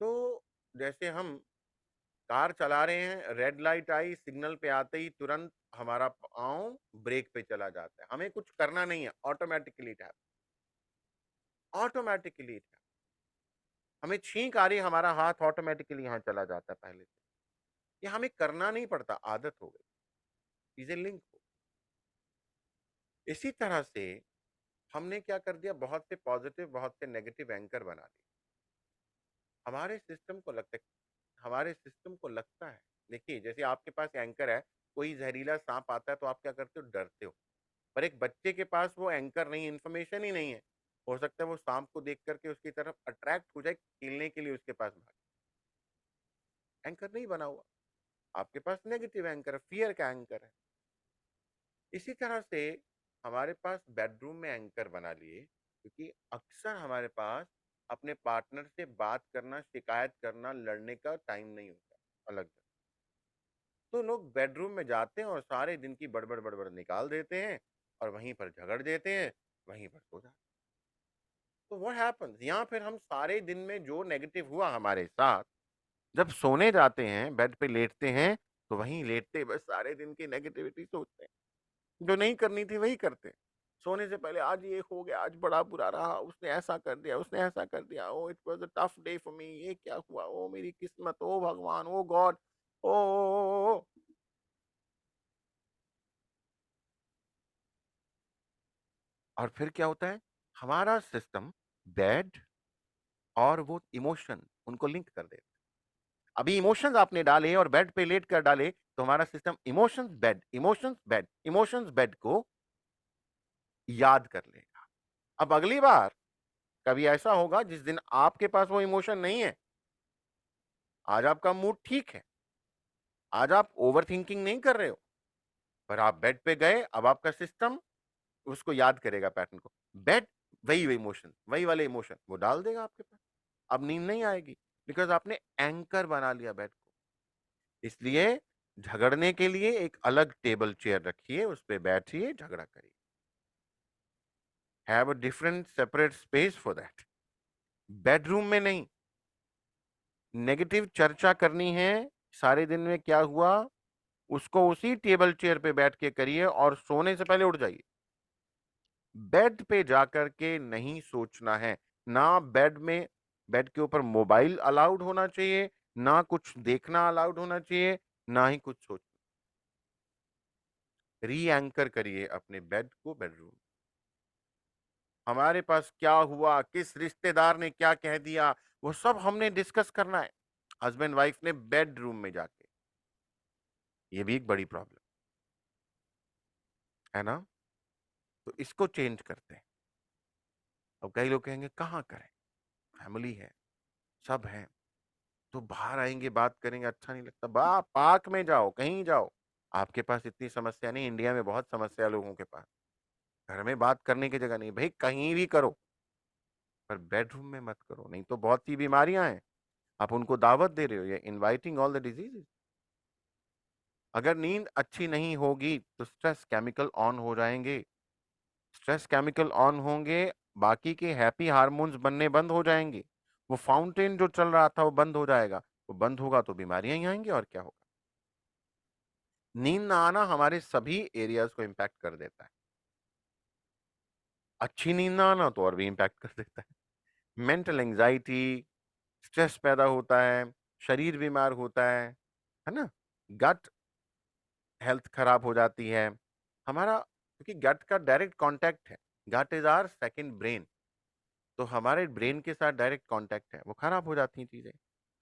तो जैसे हम कार चला रहे हैं, रेड लाइट आई, सिग्नल पे आते ही तुरंत हमारा पाँव ब्रेक पे चला जाता है, हमें कुछ करना नहीं है, automatically it happens, automatically it happens. हमें छींक आ रही है, हमारा हाथ ऑटोमेटिकली यहाँ चला जाता है पहले से। ये हमें करना नहीं पड़ता, आदत हो गई, चीजें लिंक हो। इसी तरह से हमने क्या कर दिया, बहुत से पॉजिटिव, बहुत से नेगेटिव एंकर बना दिए। हमारे सिस्टम को लगता है, हमारे सिस्टम को लगता है, देखिए जैसे आपके पास एंकर है, कोई जहरीला सांप आता है तो आप क्या करते हो, डरते हो। पर एक बच्चे के पास वो एंकर नहीं, इन्फॉर्मेशन ही नहीं है, हो सकता है वो सांप को देख करके उसकी तरफ अट्रैक्ट हो जाए, खेलने के लिए उसके पास भागे। एंकर नहीं बना हुआ, आपके पास नेगेटिव एंकर है, फियर का एंकर है। इसी तरह से हमारे पास बेडरूम में एंकर बना लिए, क्योंकि अक्सर हमारे पास अपने पार्टनर से बात करना, शिकायत करना, लड़ने का टाइम नहीं होता अलग से। तो लोग बेडरूम में जाते हैं और सारे दिन की बड़बड़ बड़बड़ निकाल देते हैं, और वहीं पर झगड़ देते हैं, वहीं पर सो जाते हैं। तो व्हाट हैपेंस, यहाँ फिर हम सारे दिन में जो नेगेटिव हुआ हमारे साथ, जब सोने जाते हैं, बेड पे लेटते हैं, तो वहीं लेटते बस सारे दिन की नेगेटिविटी सोचते हैं, जो नहीं करनी थी वही करते हैं। सोने से पहले आज ये हो गया, आज बड़ा बुरा रहा, उसने ऐसा कर दिया, उसने ऐसा कर दिया, oh it was a tough day for me, ये क्या हुआ, ओह मेरी किस्मत, ओह भगवान, ओह गॉड, ओह, ओह, ओह, ओह। और फिर क्या होता है, हमारा सिस्टम बेड और वो इमोशन, उनको लिंक कर देता है। अभी इमोशंस आपने डाले और बेड पे लेट कर डाले, तो हमारा system emotions bed, emotions bed, emotions bed को याद कर लेगा। अब अगली बार कभी ऐसा होगा जिस दिन आपके पास वो इमोशन नहीं है, आज आपका मूड ठीक है, आज आप ओवरथिंकिंग नहीं कर रहे हो, पर आप बेड पे गए, अब आपका सिस्टम उसको याद करेगा पैटर्न को। बेड वही इमोशन, वही वाले इमोशन वो डाल देगा आपके पास। अब नींद नहीं आएगी बिकॉज़ आपने एंकर बना लिया बेड को। इसलिए झगड़ने के लिए एक अलग टेबल चेयर रखिए, उस पे बैठिए, झगड़ा करिए। Have a different separate space for that. Bedroom में नहीं। नेगेटिव चर्चा करनी है, सारे दिन में क्या हुआ, उसको उसी टेबल चेयर पे बैठ के करिए और सोने से पहले उठ जाइए। बेड पे जाकर के नहीं सोचना है। ना बेड के ऊपर मोबाइल अलाउड होना चाहिए, ना कुछ देखना अलाउड होना चाहिए, ना ही कुछ सोचना। री एंकर करिए अपने बेड को बेडरूम। हमारे पास क्या हुआ, किस रिश्तेदार ने क्या कह दिया, वो सब हमने डिस्कस करना है हस्बैंड वाइफ ने बेडरूम में जाके। ये भी एक बड़ी प्रॉब्लम है ना। तो इसको चेंज करते हैं। अब कई लोग कहेंगे कहाँ करें, फैमिली है, सब है, तो बाहर आएंगे बात करेंगे, अच्छा नहीं लगता, बा पार्क में जाओ, कहीं जाओ। आपके पास इतनी समस्या नहीं, इंडिया में बहुत समस्या लोगों के पास। घर में बात करने की जगह नहीं, भाई कहीं भी करो, पर बेडरूम में मत करो, नहीं तो बहुत सी बीमारियां हैं, आप उनको दावत दे रहे हो, ये इनवाइटिंग ऑल द डिजीजेस। अगर नींद अच्छी नहीं होगी तो स्ट्रेस केमिकल ऑन हो जाएंगे। स्ट्रेस केमिकल ऑन होंगे, बाकी के हैप्पी हार्मोन्स बनने बंद हो जाएंगे। वो फाउंटेन जो चल रहा था वो बंद हो जाएगा। वो बंद होगा तो बीमारियां ही आएंगी, और क्या होगा। नींद ना आना हमारे सभी एरियाज को इम्पैक्ट कर देता है। अच्छी नींद ना आना तो और भी इम्पैक्ट कर देता है। मेंटल एंजाइटी, स्ट्रेस पैदा होता है, शरीर बीमार होता है ना। गट हेल्थ खराब हो जाती है हमारा, क्योंकि गट का डायरेक्ट कांटेक्ट है। गट इज आवर सेकंड ब्रेन, तो हमारे ब्रेन के साथ डायरेक्ट कांटेक्ट है, वो खराब हो जाती हैं चीजें।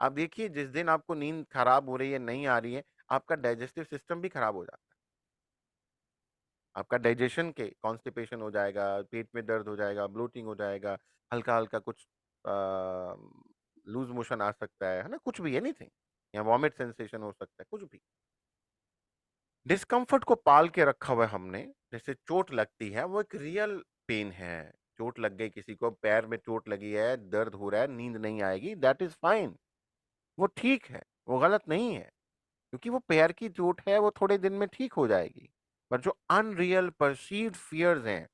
आप देखिए जिस दिन आपको नींद खराब हो रही है, नहीं आ रही है, आपका डाइजेस्टिव सिस्टम भी खराब हो जाता है। आपका डाइजेशन के कॉन्स्टिपेशन हो जाएगा, पेट में दर्द हो जाएगा, ब्लोटिंग हो जाएगा, हल्का हल्का कुछ लूज मोशन आ सकता है ना, कुछ भी, एनीथिंग, या वॉमिट सेंसेशन हो सकता है, कुछ भी। डिस्कम्फर्ट को पाल के रखा हुआ है हमने। जैसे चोट लगती है, वो एक रियल पेन है। चोट लग गई, किसी को पैर में चोट लगी है, दर्द हो रहा है, नींद नहीं आएगी, दैट इज फाइन। वो ठीक है, वो गलत नहीं है, क्योंकि वो पैर की चोट है, वो थोड़े दिन में ठीक हो जाएगी। पर जो अनरियल परसीव्ड फियर्स हैं,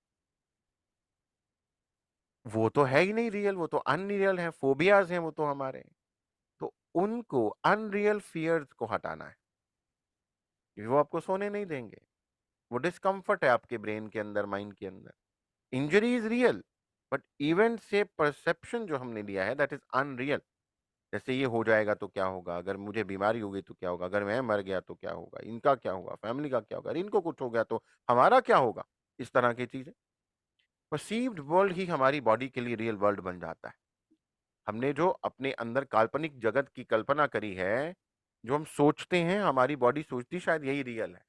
वो तो है ही नहीं रियल, वो तो अनरियल है, फोबियाज हैं वो तो हमारे। तो उनको, अनरियल फियर्स को हटाना है, क्योंकि वो आपको सोने नहीं देंगे। वो डिस्कम्फर्ट है आपके ब्रेन के अंदर, माइंड के अंदर। Injury is real, but event से परसेप्शन जो हमने लिया है दैट इज अनरियल। जैसे ये हो जाएगा तो क्या होगा, अगर मुझे बीमारी हो गई तो क्या होगा, अगर मैं मर गया तो क्या होगा, इनका क्या होगा, फैमिली का क्या होगा, अरे इनको कुछ हो गया तो हमारा क्या होगा। इस तरह की चीजें, परसीव्ड वर्ल्ड ही हमारी बॉडी के लिए रियल वर्ल्ड बन जाता है। हमने जो अपने अंदर काल्पनिक जगत की कल्पना करी है, जो हम सोचते हैं, हमारी बॉडी सोचती शायद यही रियल है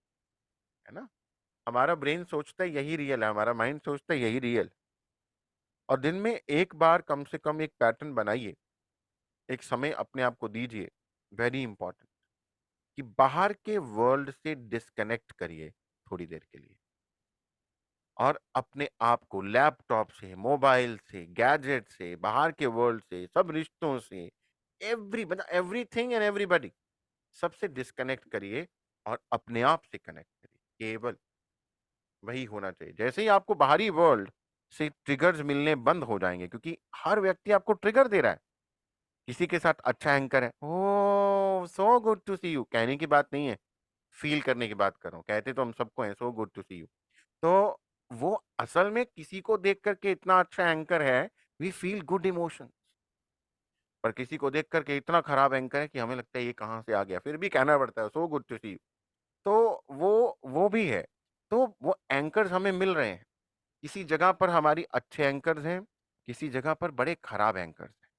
ना। हमारा ब्रेन सोचता है यही रियल है, हमारा माइंड सोचता है यही रियल। और दिन में एक बार कम से कम एक पैटर्न बनाइए, एक समय अपने आप को दीजिए, वेरी इंपॉर्टेंट, कि बाहर के वर्ल्ड से डिस्कनेक्ट करिए थोड़ी देर के लिए, और अपने आप को लैपटॉप से, मोबाइल से, गैजेट से, बाहर के वर्ल्ड से, सब रिश्तों से, एवरीथिंग एंड एवरीबॉडी, सबसे डिस्कनेक्ट करिए और अपने आप से कनेक्ट करिए। केवल वही होना चाहिए। जैसे ही आपको बाहरी वर्ल्ड से ट्रिगर्स मिलने बंद हो जाएंगे, क्योंकि हर व्यक्ति आपको ट्रिगर दे रहा है। किसी के साथ अच्छा एंकर है, oh so good to see you, कहने की बात नहीं है, फील करने की बात कर रहा हूँ। कहते तो हम सबको है, so good to see you. तो वो असल में किसी को देख करके इतना अच्छा एंकर है, वी फील गुड इमोशन। पर किसी को देख करके इतना खराब एंकर है कि हमें लगता है ये कहाँ से आ गया, फिर भी कहना पड़ता है so good to see you. तो वो भी है। तो वो एंकर्स हमें मिल रहे हैं। किसी जगह पर हमारी अच्छे एंकर्स हैं, किसी जगह पर बड़े खराब एंकर्स हैं।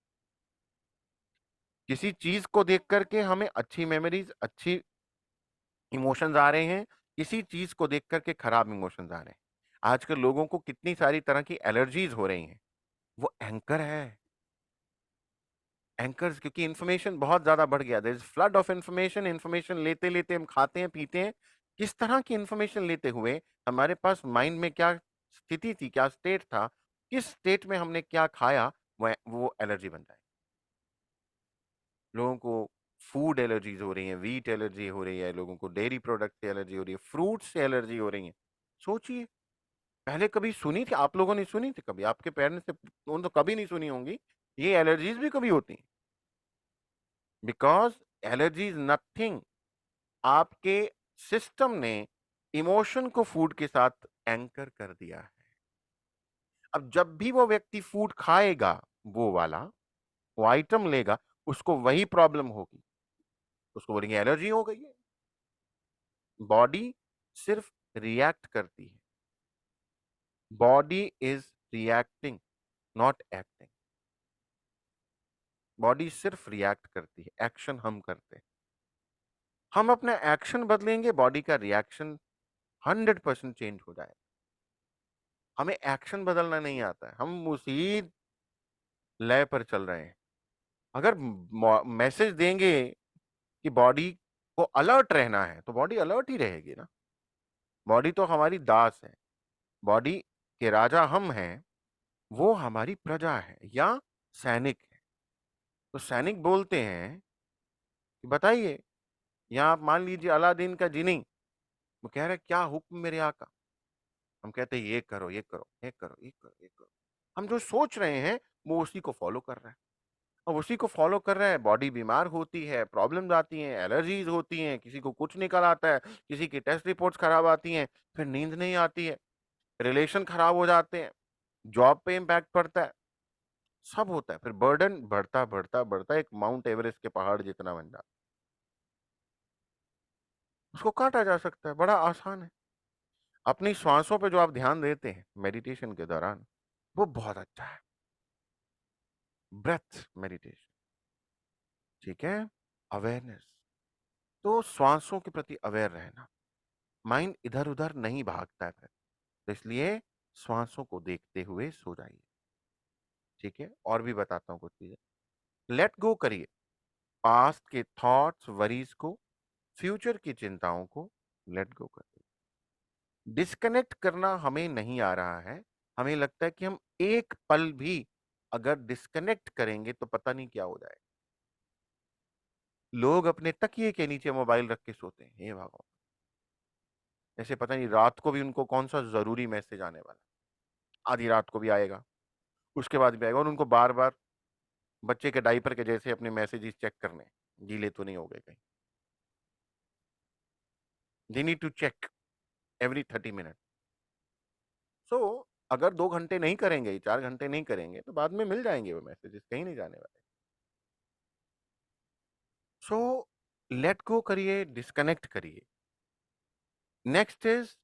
किसी चीज को देख करके हमें अच्छी मेमोरीज, अच्छी इमोशंस आ रहे हैं, किसी चीज को देख करके खराब इमोशंस आ रहे हैं। आजकल लोगों को कितनी सारी तरह की एलर्जीज़ हो रही हैं, वो एंकर है। एंकर्स क्योंकि इन्फॉर्मेशन बहुत ज़्यादा बढ़ गया। There is flood of information, information लेते-लेते हम खाते हैं, पीते हैं। किस तरह की इन्फॉर्मेशन लेते हुए हमारे पास माइंड में क्या स्थिति थी, क्या स्टेट था, किस स्टेट में हमने क्या खाया, वो एलर्जी बन जाए। लोगों को फूड एलर्जीज़ हो रही हैं, व्हीट एलर्जी हो रही है, लोगों को डेयरी प्रोडक्ट से एलर्जी हो रही है, फ्रूट से एलर्जी हो रही है। सोचिए, पहले कभी सुनी थी आप लोगों ने सुनी थी कभी? आपके पेरेंट्स से उन्होंने तो कभी नहीं सुनी होंगी, ये एलर्जीज़ भी कभी होती हैं। बिकॉज़ एलर्जी इज़ नथिंग, आपके सिस्टम ने इमोशन को फूड के साथ एंकर कर दिया है। अब जब भी वो व्यक्ति फूड खाएगा, वो वाला, वो आइटम लेगा, उसको वही प्रॉब्लम होगी। उसको बोलेंगे एलर्जी हो गई है। बॉडी सिर्फ रिएक्ट करती है। Body is reacting, not acting. Body सिर्फ रिएक्ट करती है, एक्शन हम करते हैं। हम अपना एक्शन बदलेंगे, बॉडी का रिएक्शन 100% चेंज हो जाएगा। हमें एक्शन बदलना नहीं आता है, हम उसी लय पर चल रहे हैं। अगर मैसेज देंगे कि बॉडी को अलर्ट रहना है, तो बॉडी अलर्ट ही रहेगी ना। बॉडी तो हमारी दास है, बॉडी के राजा हम हैं, वो हमारी प्रजा है या सैनिक है। तो सैनिक बोलते हैं कि बताइए, यहाँ आप मान लीजिए अलादीन का जिनी, वो कह रहा है क्या हुक्म मेरे आका। हम कहते हैं ये करो, ये करो, ये करो, ये करो, ये करो। हम जो सोच रहे हैं वो उसी को फॉलो कर रहा है। अब उसी को फॉलो कर रहे हैं, बॉडी बीमार होती है, प्रॉब्लम्स आती हैं, एलर्जीज होती हैं, किसी को कुछ निकल आता है, किसी की टेस्ट रिपोर्ट्स खराब आती हैं, फिर नींद नहीं आती है, रिलेशन खराब हो जाते हैं, जॉब पे इम्पैक्ट पड़ता है, सब होता है। फिर बर्डन बढ़ता बढ़ता बढ़ता एक माउंट एवरेस्ट के पहाड़ जितना बन जाता है। उसको काटा जा सकता है, बड़ा आसान है। अपनी श्वासों पे जो आप ध्यान देते हैं मेडिटेशन के दौरान, वो बहुत अच्छा है। ब्रेथ मेडिटेशन, ठीक है, अवेयरनेस। तो श्वासों के प्रति अवेयर रहना, माइंड इधर उधर नहीं भागता है फिर, तो इसलिए श्वासों को देखते हुए सो जाइए। ठीक है, और भी बताता हूँ कुछ चीजें। लेट गो करिए पास्ट के थॉट्स वरीज को, फ्यूचर की चिंताओं को लेट गो करिए। डिस्कनेक्ट करना हमें नहीं आ रहा है, हमें लगता है कि हम एक पल भी अगर डिस्कनेक्ट करेंगे तो पता नहीं क्या हो जाए। लोग अपने तकिए के नीचे मोबाइल रख के सोते हैं, हे भगवान, जैसे पता नहीं रात को भी उनको कौन सा जरूरी मैसेज आने वाला, आधी रात को भी आएगा, उसके बाद भी आएगा, और उनको बार बार बच्चे के डायपर के जैसे अपने मैसेजेस चेक करने, गीले तो नहीं हो गए कहीं। They need to check every 30 minute. So अगर 2 घंटे नहीं करेंगे, 4 घंटे नहीं करेंगे, तो बाद में मिल जाएंगे वो मैसेजेस, कहीं नहीं जाने वाले। सो लेट गो करिए, डिस्कनेक्ट करिए। नेक्स्ट इज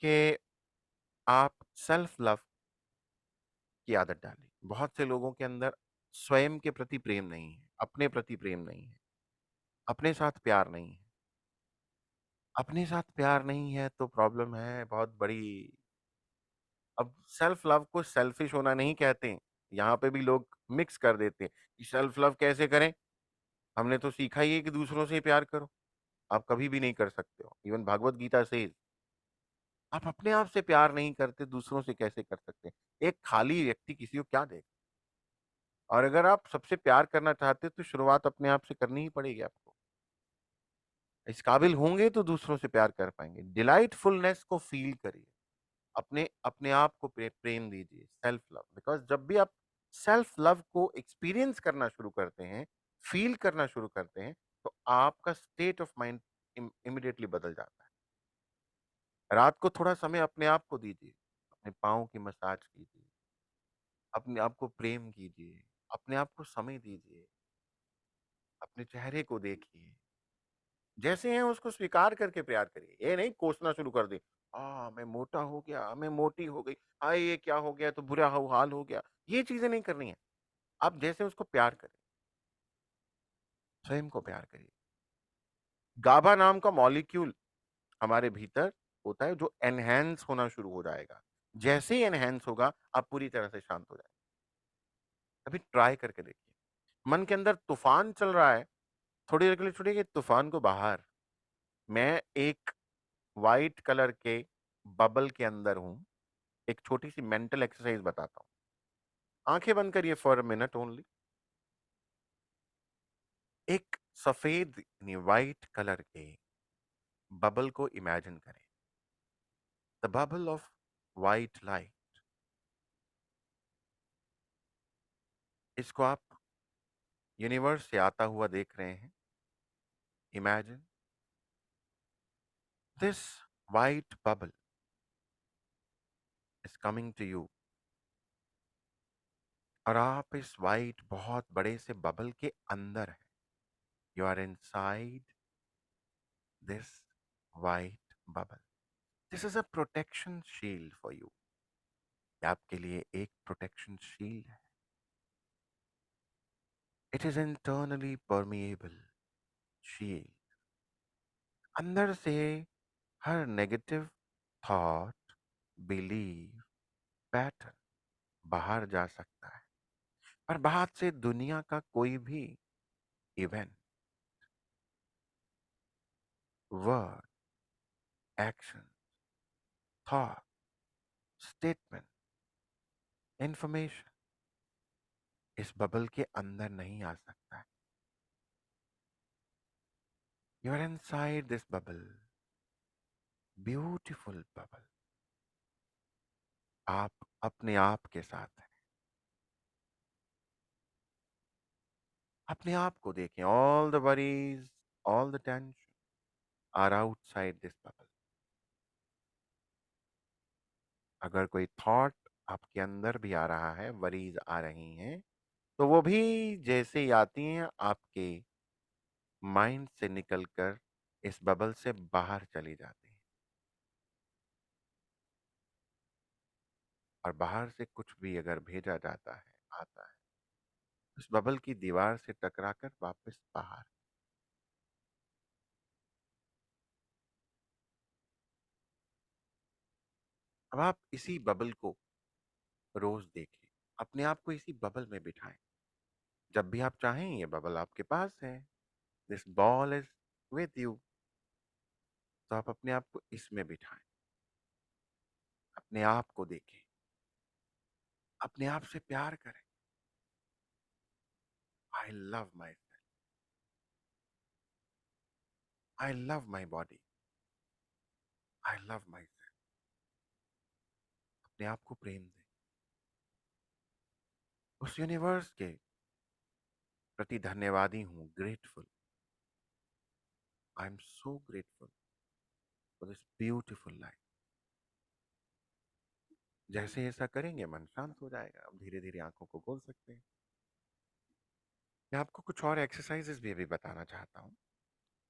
कि आप सेल्फ लव की आदत डालिए। बहुत से लोगों के अंदर स्वयं के प्रति प्रेम नहीं है, अपने प्रति प्रेम नहीं है, अपने साथ प्यार नहीं है। अपने साथ प्यार नहीं है तो प्रॉब्लम है बहुत बड़ी। अब सेल्फ लव को सेल्फिश होना नहीं कहते, यहाँ पे भी लोग मिक्स कर देते हैं कि सेल्फ लव कैसे करें, हमने तो सीखा ही है कि दूसरों से ही प्यार करो। आप कभी भी नहीं कर सकते हो, इवन भागवत गीता से आप अपने आप से प्यार नहीं करते, दूसरों से कैसे कर सकते हैं? एक खाली व्यक्ति किसी को क्या देगा? और अगर आप सबसे प्यार करना चाहते हैं तो शुरुआत अपने आप से करनी ही पड़ेगी आपको। इस काबिल होंगे तो दूसरों से प्यार कर पाएंगे। डिलाइटफुलनेस को फील करिए, अपने अपने आप को प्रेम दीजिए, सेल्फ लव। बिकॉज जब भी आप सेल्फ लव को एक्सपीरियंस करना शुरू करते हैं, फील करना शुरू करते हैं, तो आपका स्टेट ऑफ माइंड इमिडिएटली बदल जाता है। रात को थोड़ा समय अपने आप को दीजिए, अपने पाँव की मसाज कीजिए, अपने आप को प्रेम कीजिए, अपने आप को समय दीजिए, अपने चेहरे को देखिए, जैसे हैं उसको स्वीकार करके प्यार करिए। ये नहीं कोसना शुरू कर दे, मैं मोटा हो गया, मैं मोटी हो गई, हाय ये क्या हो गया, तो बुरा हाल हो गया। ये चीजें नहीं करनी है। आप जैसे उसको प्यार करें, स्वयं को प्यार करिए। गाबा नाम का मॉलिक्यूल हमारे भीतर होता है जो एनहेंस होना शुरू हो जाएगा। जैसे ही एनहांस होगा, आप पूरी तरह से शांत हो जाएंगे। अभी ट्राई करके देखिए। मन के अंदर तूफान चल रहा है, थोड़ी देर के लिए छोड़िए तूफान को बाहर। मैं एक वाइट कलर के बबल के अंदर हूं। एक छोटी सी मेंटल एक्सरसाइज बताता हूं। आंखें बंद करिए फॉर अ मिनट ओनली। एक सफेद यानी वाइट कलर के बबल को इमेजिन करें। The bubble of white light. इसको आप यूनिवर्स से आता हुआ देख रहे हैं। Imagine this white bubble is coming to you. और आप इस वाइट बहुत बड़े से बबल के अंदर हैं। You are inside this white bubble. This is a protection shield for you. आपके लिए एक प्रोटेक्शन शील्ड है। It is internally permeable shield. अंदर से हर नेगेटिव थॉट, बिलीव, पैटर्न बाहर जा सकता है। पर बाहर से दुनिया का कोई भी event, word, action, thought, statement, information इस बबल के अंदर नहीं आ सकता है। You are inside this bubble, beautiful bubble. आप अपने आप के साथ हैं। अपने आप को देखें। All the worries, all the tension are outside this bubble. अगर कोई थॉट आपके अंदर भी आ रहा है, वरीज आ रही हैं, तो वो भी जैसे ही आती हैं आपके माइंड से निकलकर इस बबल से बाहर चली जाती हैं। और बाहर से कुछ भी अगर भेजा जाता है, आता है, उस बबल की दीवार से टकराकर वापस बाहर। अब आप इसी बबल को रोज देखें। अपने आप को इसी बबल में बिठाएं। जब भी आप चाहें, ये बबल आपके पास है। This ball is with you. तो आप अपने आप को इसमें बिठाएं। अपने आप को देखें। अपने आप से प्यार करें। I love my self. I love my body. I love my self. अपने आप को प्रेम दें। उस यूनिवर्स के प्रति धन्यवादी हूं, grateful. I am so grateful for this beautiful life. जैसे ऐसा करेंगे मन शांत हो जाएगा। अब धीरे धीरे आंखों को खोल सकते हैं। मैं आपको कुछ और एक्सरसाइजेस भी अभी बताना चाहता हूँ।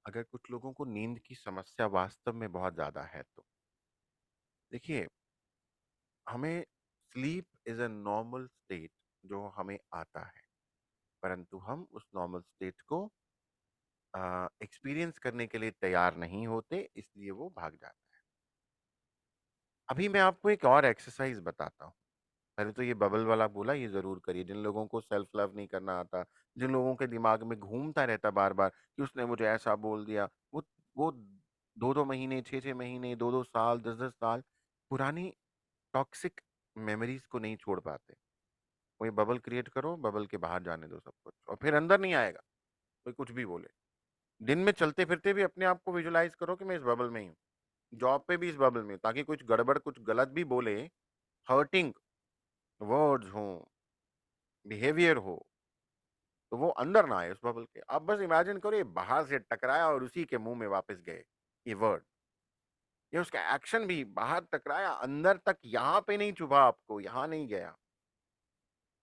अगर कुछ लोगों को नींद की समस्या वास्तव में बहुत ज्यादा है तो देखिए, हमें sleep is a normal state जो हमें आता है, परंतु हम उस नॉर्मल स्टेट को एक्सपीरियंस करने के लिए तैयार नहीं होते, इसलिए वो भाग जाता है। अभी मैं आपको एक और एक्सरसाइज बताता हूँ। पहले तो ये बबल वाला बोला, ये जरूर करिए। जिन लोगों को सेल्फ लव नहीं करना आता, जिन लोगों के दिमाग में घूमता रहता बार बार कि उसने मुझे ऐसा बोल दिया, वो 2-2 महीने, 6-6 महीने, 2-2 साल, 10-10 साल पुरानी टॉक्सिक मेमोरीज को नहीं छोड़ पाते। वही बबल क्रिएट करो, बबल के बाहर जाने दो सब कुछ, और फिर अंदर नहीं आएगा। कोई कुछ भी बोले, दिन में चलते फिरते भी अपने आप को विजुलाइज करो कि मैं इस बबल में ही हूँ। जॉब पे भी इस बबल में हूं, ताकि कुछ गड़बड़, कुछ गलत भी बोले, हर्टिंग वर्ड्स हो, बिहेवियर हो, तो वो अंदर ना आए उस बबल के। आप बस इमेजिन करो ये बाहर से टकराया और उसी के मुंह में वापस गए ये वर्ड। ये उसका एक्शन भी बाहर टकराया, अंदर तक, यहाँ पे नहीं चुभा, आपको यहाँ नहीं गया।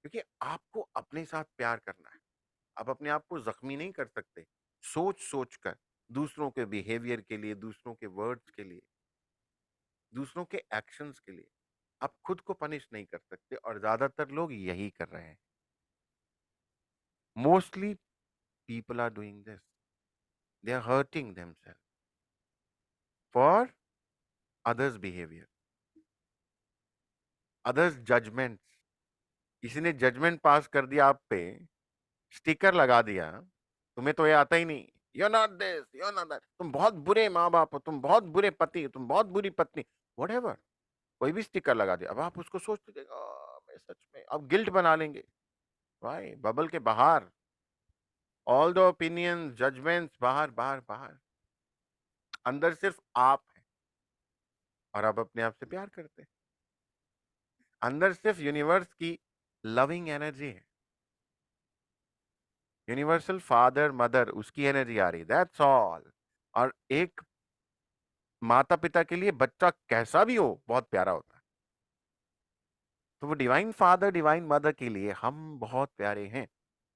क्योंकि आपको अपने साथ प्यार करना है। आप अपने आप को जख्मी नहीं कर सकते सोच सोच कर, दूसरों के बिहेवियर के लिए, दूसरों के वर्ड्स के लिए, दूसरों के एक्शंस के लिए। आप खुद को पनिश नहीं कर सकते, और ज्यादातर लोग यही कर रहे हैं। Mostly people are doing this. They are hurting themselves for others' behavior. Others judgments, किसी ने जजमेंट पास कर दिया आप पे, स्टिकर लगा दिया, तुम्हें तो ये आता ही नहीं, you're not this, you're not that, तुम बहुत बुरे माँ बाप हो, तुम बहुत बुरे पति हो, तुम बहुत बुरी पत्नी, whatever, कोई भी स्टिकर लगा दिया, अब आप उसको सोचते थे, मैं सच में, अब गिल्ट बना लेंगे, भाई बबल के बाहर, ऑल द ओपिनियन जजमेंट्स बाहर बाहर बाहर, अंदर सिर्फ आप हैं और आप अपने आप से प्यार करते हैं, अंदर सिर्फ यूनिवर्स की लविंग एनर्जी है, यूनिवर्सल फादर मदर उसकी एनर्जी आ रही, दैट्स ऑल। और एक माता पिता के लिए बच्चा कैसा भी हो बहुत प्यारा होता है, तो वो डिवाइन फादर डिवाइन मदर के लिए हम बहुत प्यारे हैं,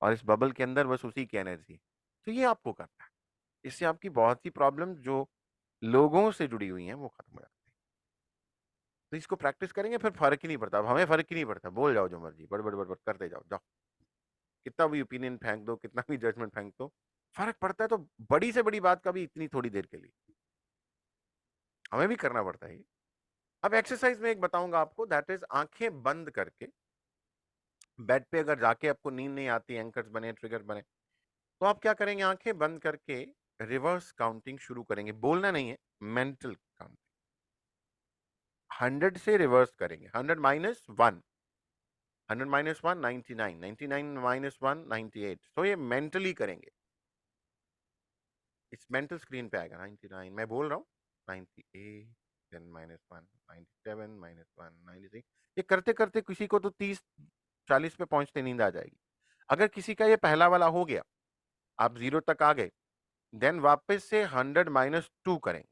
और इस बबल के अंदर बस उसी की एनर्जी, तो ये आपको करना है, इससे आपकी बहुत सी प्रॉब्लम जो लोगों से जुड़ी हुई हैं वो खत्म हो जाती है। तो इसको प्रैक्टिस करेंगे फिर फर्क ही नहीं पड़ता, अब हमें फर्क ही नहीं पड़ता, बोल जाओ जो मर्जी, बड़ बड़ बड़ बड़ करते जाओ, जाओ कितना भी ओपिनियन फेंक दो, कितना भी जजमेंट फेंक दो, फर्क पड़ता है तो बड़ी से बड़ी बात का भी इतनी थोड़ी देर के लिए, हमें भी करना पड़ता है। अब एक्सरसाइज में एक बताऊंगा आपको, दैट इज आंखें बंद करके बेड पे अगर जाके आपको नींद नहीं आती, एंकर्स बने ट्रिगर बने, तो आप क्या करेंगे, आंखें बंद करके रिवर्स काउंटिंग शुरू करेंगे, बोलना नहीं है, मेंटल काउंटिंग, 100 से रिवर्स करेंगे, 100 - 1, 100 - 1 99, 99 - 1 98, तो ये मेंटली करेंगे, इस मेंटल स्क्रीन पे आएगा 99, मैं बोल रहा हूँ 98, देन -1 97 -1 96, ये करते करते किसी को तो 30 40 पे पहुंचते नींद आ जाएगी। अगर किसी का ये पहला वाला हो गया, आप 0 तक आ गए, देन वापस से 100 - 2 करेंगे,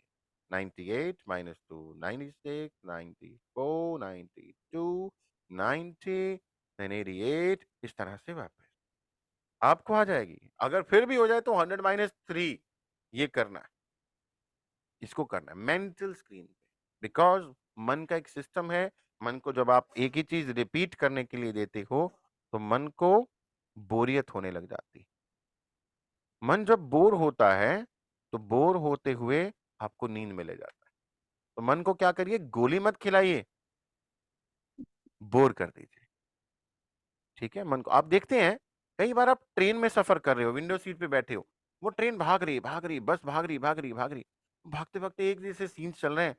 98 -2 96 94 92 90 देन 88, इस तरह से वापस आपको आ जाएगी। अगर फिर भी हो जाए तो 100 - 3, ये करना है, इसको करना है मेंटल स्क्रीन पे, बिकॉज मन का एक सिस्टम है, मन को जब आप एक ही चीज रिपीट करने के लिए देते हो तो मन को बोरियत होने लग जाती, मन जब बोर होता है तो बोर होते हुए आपको नींद में ले जाता है, तो मन को क्या करिए, गोली मत खिलाइए, बोर कर दीजिए, ठीक है। मन को आप देखते हैं, कई बार आप ट्रेन में सफर कर रहे हो, विंडो सीट पे बैठे हो, वो ट्रेन भाग रही है भाग रही है, बस भाग रही भाग रही भाग रही, भागते भागते एक जैसे सीन चल रहे हैं,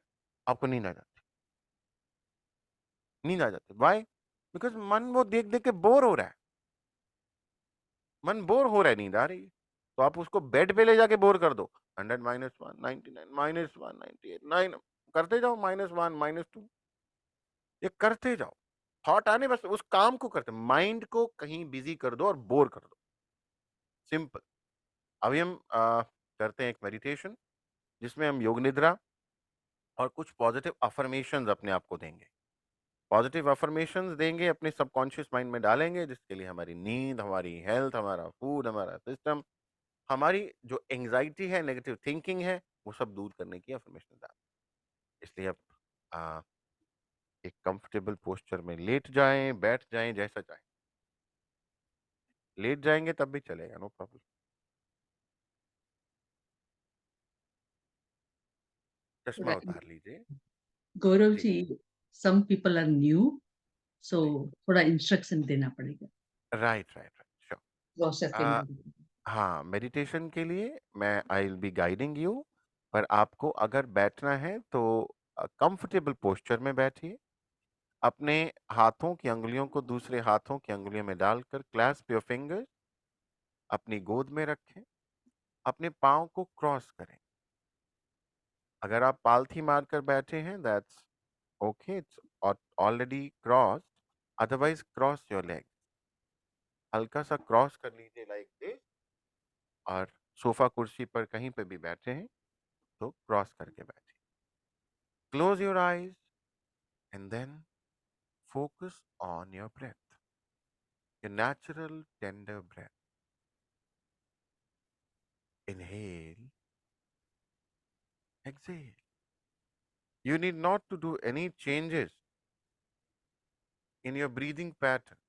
आपको नींद आ जाती, नींद आ जाती, वाई, बिकॉज मन वो देख देख के बोर हो रहा है, मन बोर हो रहा है, नींद आ रही है, तो आप उसको बेड पे ले जाके बोर कर दो, 100 - 1 99 -1 98 9, करते जाओ, -1 -2, ये करते जाओ, थॉट आने, बस उस काम को करते, माइंड को कहीं बिजी कर दो और बोर कर दो, सिंपल। अभी हम करते हैं एक मेडिटेशन, जिसमें हम योग निद्रा और कुछ पॉजिटिव अफर्मेशंस अपने आप को देंगे, पॉजिटिव अफर्मेशंस देंगे, अपने सबकॉन्शियस माइंड में डालेंगे, जिसके लिए हमारी नींद, हमारी हेल्थ, हमारा फूड, हमारा सिस्टम, हमारी जो एंग्जाइटी है, नेगेटिव थिंकिंग है, वो सब दूर करने की अफर्मेशन डालें। इसलिए आप आ, एक कंफर्टेबल पोस्चर में लेट जाएं, बैठ जाएं, जैसा चाहें, लेट जाएंगे तब भी चलेगा, नो प्रॉब्लम। चश्मा Right. उतार लीजिए। गौरव जी जी, some people are new, so जी, थोड़ा इंस्ट्रक्शन देना पड़ेगा राइट राइट राइट, प्रोसेस के श्योर। बारे में। हाँ, मेडिटेशन के लिए मैं I will be guiding you, पर आपको अगर बैठना है तो कंफर्टेबल पोस्चर में बैठिए, अपने हाथों की अंगुलियों को दूसरे हाथों की अंगुलियों में डालकर क्लैस्प योर फिंगर्स, अपनी गोद में रखें, अपने पाँव को क्रॉस करें, अगर आप पालथी मारकर बैठे हैं that's okay, it's already cross, otherwise cross your leg, हल्का सा क्रॉस कर लीजिए लाइक दिस, और सोफा कुर्सी पर कहीं पे भी बैठे हैं तो क्रॉस करके बैठिए, close your eyes and then focus on your breath, your natural tender breath. Inhale, exhale. You need not to do any changes in your breathing pattern.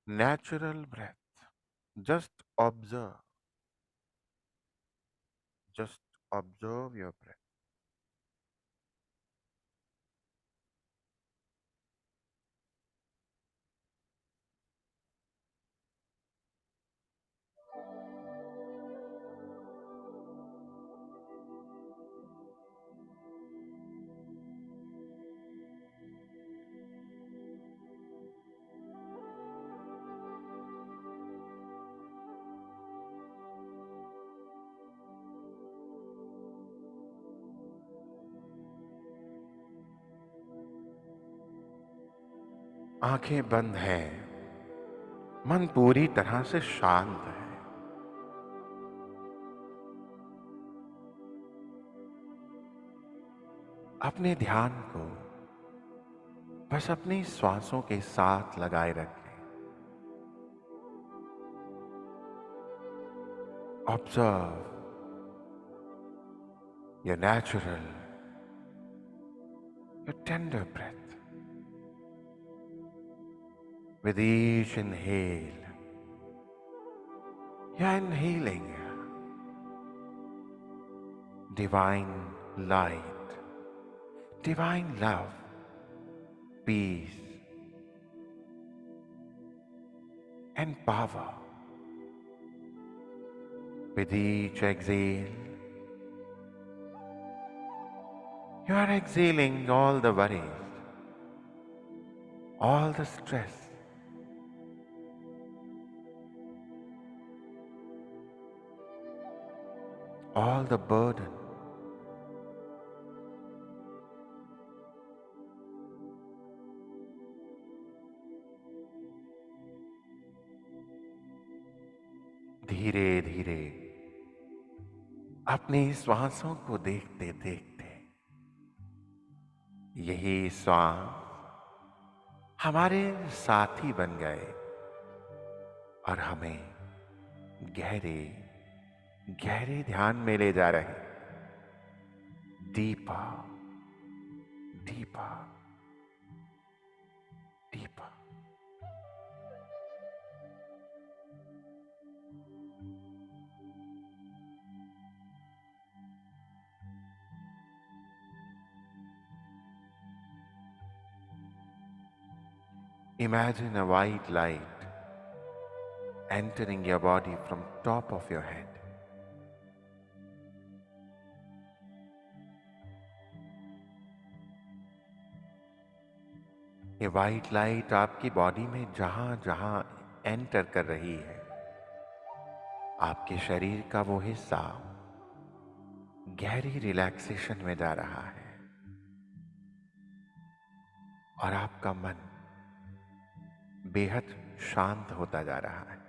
Natural breath. Just observe. Just observe your breath. आंखें बंद हैं, मन पूरी तरह से शांत है। अपने ध्यान को बस अपनी श्वासों के साथ लगाए रखें। Observe your natural, your tender breath. With each inhale, you're inhaling divine light, divine love, peace, and power. With each exhale, you are exhaling all the worries, all the stress, all the burden. धीरे धीरे अपनी श्वासों को देखते देखते यही श्वास हमारे साथी बन गए और हमें गहरे गहरे ध्यान में ले जा रहे। Deeper deeper deeper. Imagine a white light entering your body from top of your head. ये वाइट लाइट आपकी बॉडी में जहां जहां एंटर कर रही है, आपके शरीर का वो हिस्सा गहरी रिलैक्सेशन में जा रहा है और आपका मन बेहद शांत होता जा रहा है।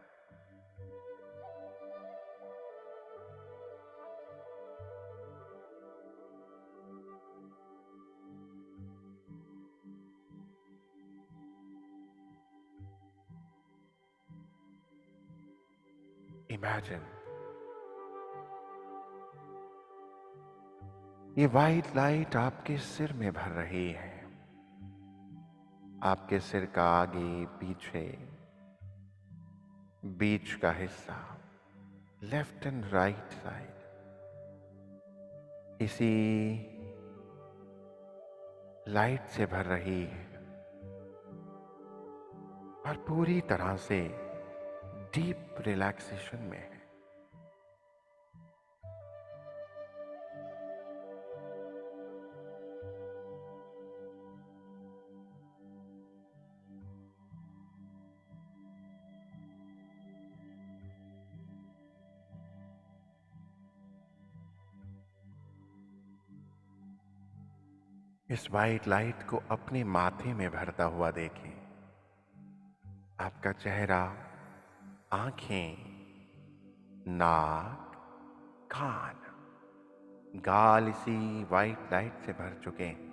इमेजिन ये वाइट लाइट आपके सिर में भर रही है। आपके सिर का आगे पीछे बीच का हिस्सा, लेफ्ट एंड राइट साइड, इसी लाइट से भर रही है और पूरी तरह से डीप रिलैक्सेशन में है। इस वाइट लाइट को अपने माथे में भरता हुआ देखें। आपका चेहरा, आंखें, नाक, कान, गाल इसी वाइट लाइट से भर चुके हैं।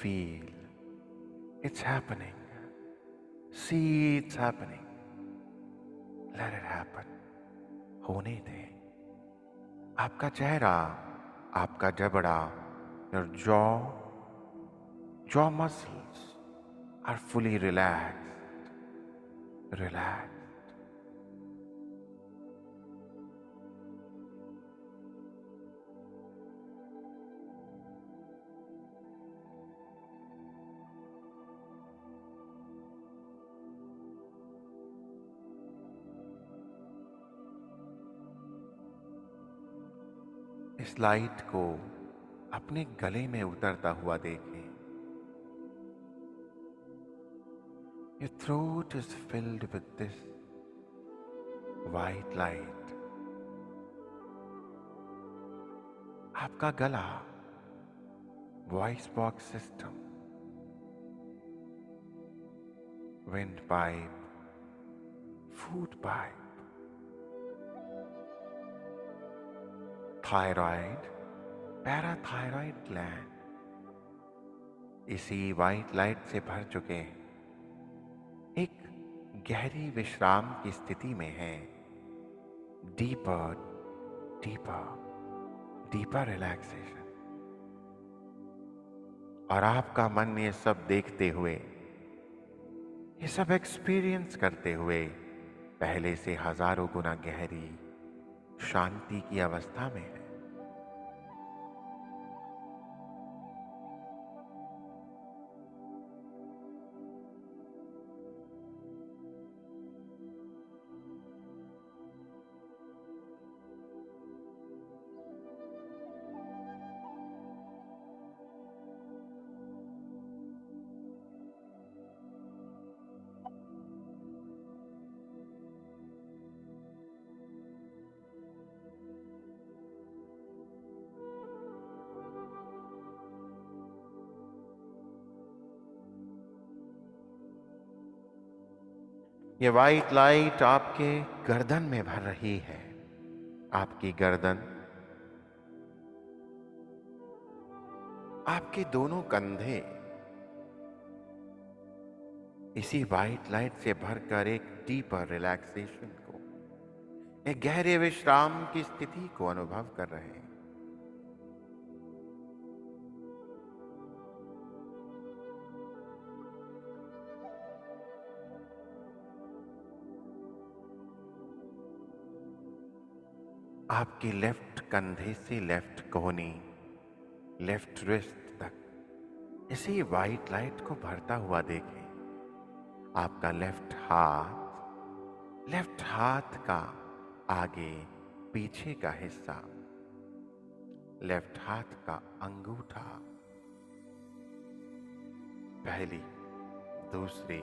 Feel it's happening, see it's happening, let it happen, होने दें। आपका चेहरा, आपका जबड़ा, your jaw muscles are fully relaxed. इस लाइट को अपने गले में उतरता हुआ देखें। Your throat is filled with this white light. आपका गला voice box system, wind pipe, food pipe, thyroid, parathyroid gland इसी वाइट लाइट से भर चुके हैं, एक गहरी विश्राम की स्थिति में है। Deeper deeper deeper relaxation. और आपका मन ये सब देखते हुए, ये सब एक्सपीरियंस करते हुए पहले से हजारों गुना गहरी शांति की अवस्था में है। ये वाइट लाइट आपके गर्दन में भर रही है। आपकी गर्दन, आपके दोनों कंधे इसी वाइट लाइट से भरकर एक डीपर रिलैक्सेशन को, एक गहरे विश्राम की स्थिति को अनुभव कर रहे हैं। आपके लेफ्ट कंधे से लेफ्ट कोहनी, लेफ्ट रिस्ट तक इसी वाइट लाइट को भरता हुआ देखें। आपका लेफ्ट हाथ का आगे पीछे का हिस्सा, लेफ्ट हाथ का अंगूठा, पहली, दूसरी,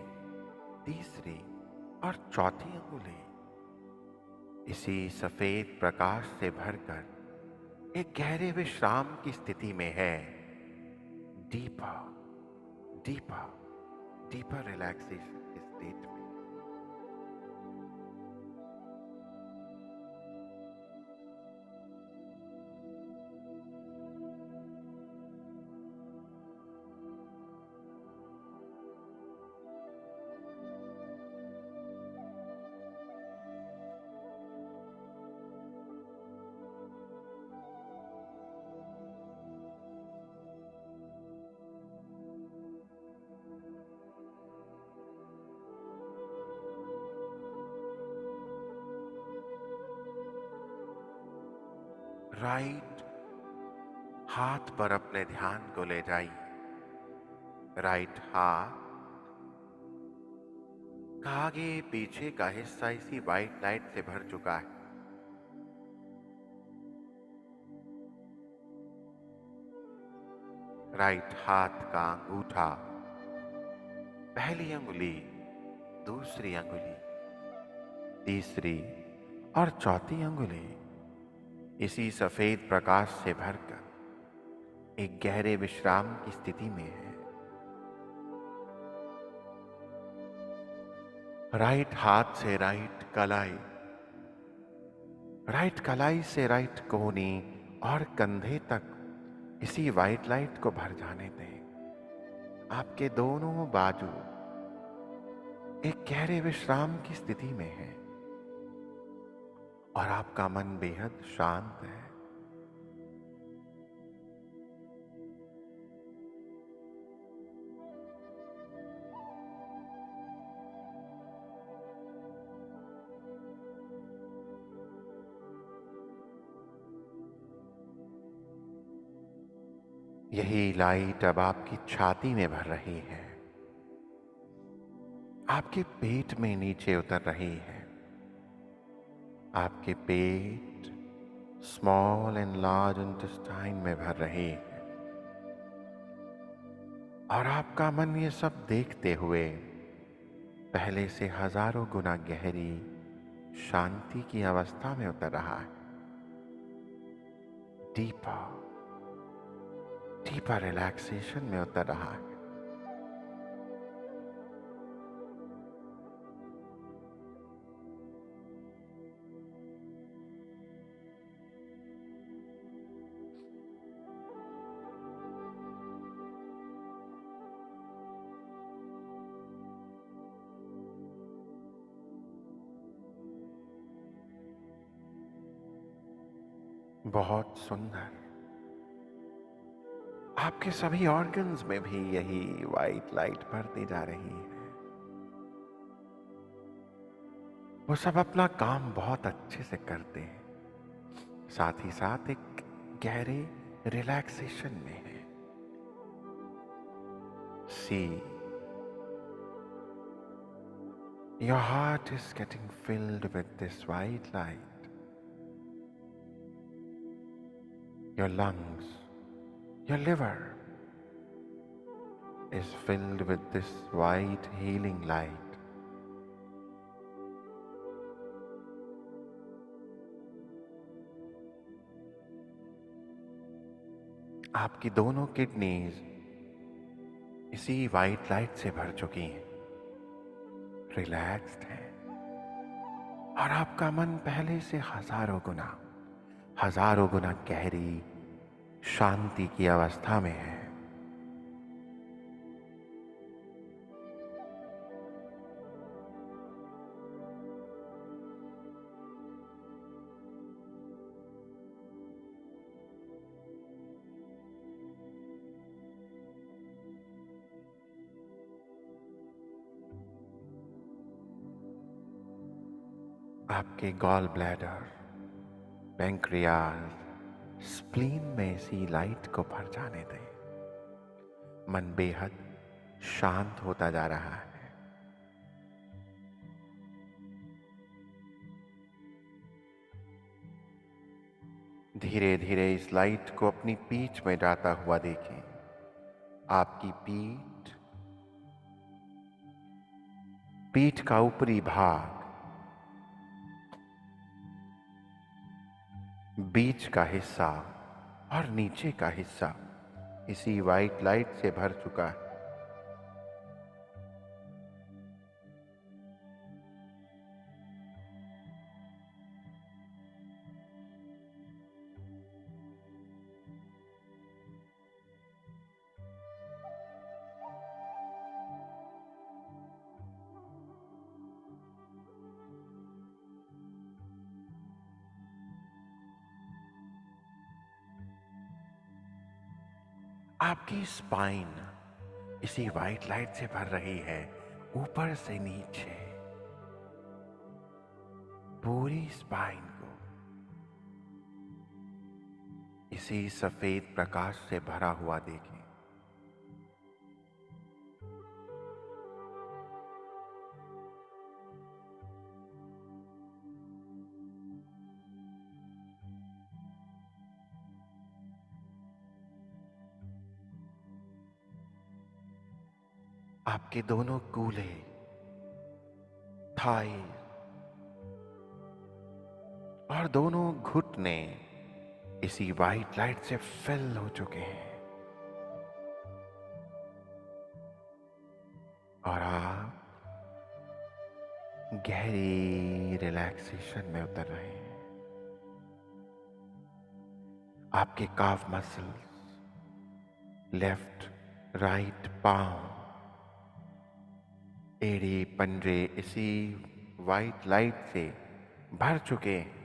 तीसरी और चौथी अंगुली इसी सफेद प्रकाश से भरकर एक गहरे विश्राम की स्थिति में है। डीपर डीपर डीपर रिलैक्सेशन के स्टेट में। राइट हाथ पर अपने ध्यान को ले जाइए। राइट हाथ का आगे पीछे का हिस्सा इसी वाइट लाइट से भर चुका है। राइट हाथ का अंगूठा, पहली अंगुली, दूसरी अंगुली, तीसरी और चौथी अंगुली इसी सफेद प्रकाश से भरकर एक गहरे विश्राम की स्थिति में है। राइट हाथ से राइट कलाई से राइट कोहनी और कंधे तक इसी वाइट लाइट को भर जाने दें। आपके दोनों बाजू एक गहरे विश्राम की स्थिति में है और आपका मन बेहद शांत है। यही लाइट अब आपकी छाती में भर रही है, आपके पेट में नीचे उतर रही है। आपके पेट, स्मॉल एंड लार्ज इंटेस्टाइन में भर रही है। और आपका मन ये सब देखते हुए पहले से हजारों गुना गहरी शांति की अवस्था में उतर रहा है। डीपर डीपर रिलैक्सेशन में उतर रहा है। बहुत सुंदर। आपके सभी ऑर्गन्स में भी यही वाइट लाइट बढ़ती जा रही है। वो सब अपना काम बहुत अच्छे से करते हैं, साथ ही साथ एक गहरे रिलैक्सेशन में है। See, your heart is getting filled with this white light. Your lungs, your liver is filled with this white healing light. आपकी दोनों किडनीज इसी वाइट लाइट से भर चुकी हैं, रिलैक्स्ड हैं। और आपका मन पहले से हजारों गुना गहरी शांति की अवस्था में है। आपके गॉल ब्लैडर, पैंक्रियाज, स्प्लीन में इसी लाइट को भर जाने दें। मन बेहद शांत होता जा रहा है। धीरे धीरे इस लाइट को अपनी पीठ में जाता हुआ देखें। आपकी पीठ का ऊपरी भाग, बीच का हिस्सा और नीचे का हिस्सा इसी वाइट लाइट से भर चुका है। आपकी स्पाइन इसी वाइट लाइट से भर रही है, ऊपर से नीचे पूरी स्पाइन को इसी सफेद प्रकाश से भरा हुआ देखें। आपके दोनों कूल्हे, थाई और दोनों घुटने इसी वाइट लाइट से फिल हो चुके हैं। और आप गहरी रिलैक्सेशन में उतर रहे हैं। आपके काफ मसल्स, लेफ्ट राइट पांव, एड़ी पंजे इसी वाइट लाइट से भर चुके हैं।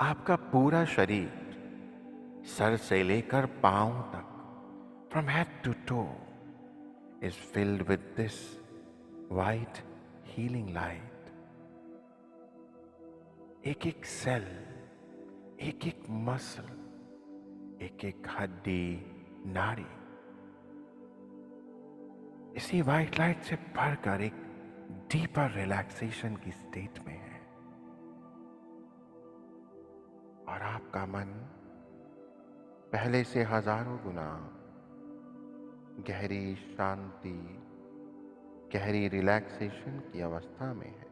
आपका पूरा शरीर सर से लेकर पांव तक, from head to toe, is filled with this white healing light. एक एक सेल, एक एक मसल, एक एक हड्डी, नाड़ी इसी वाइट लाइट से भरकर एक डीपर रिलैक्सेशन की स्टेट में है। और आपका मन पहले से हजारों गुना गहरी शांति, गहरी रिलैक्सेशन की अवस्था में है।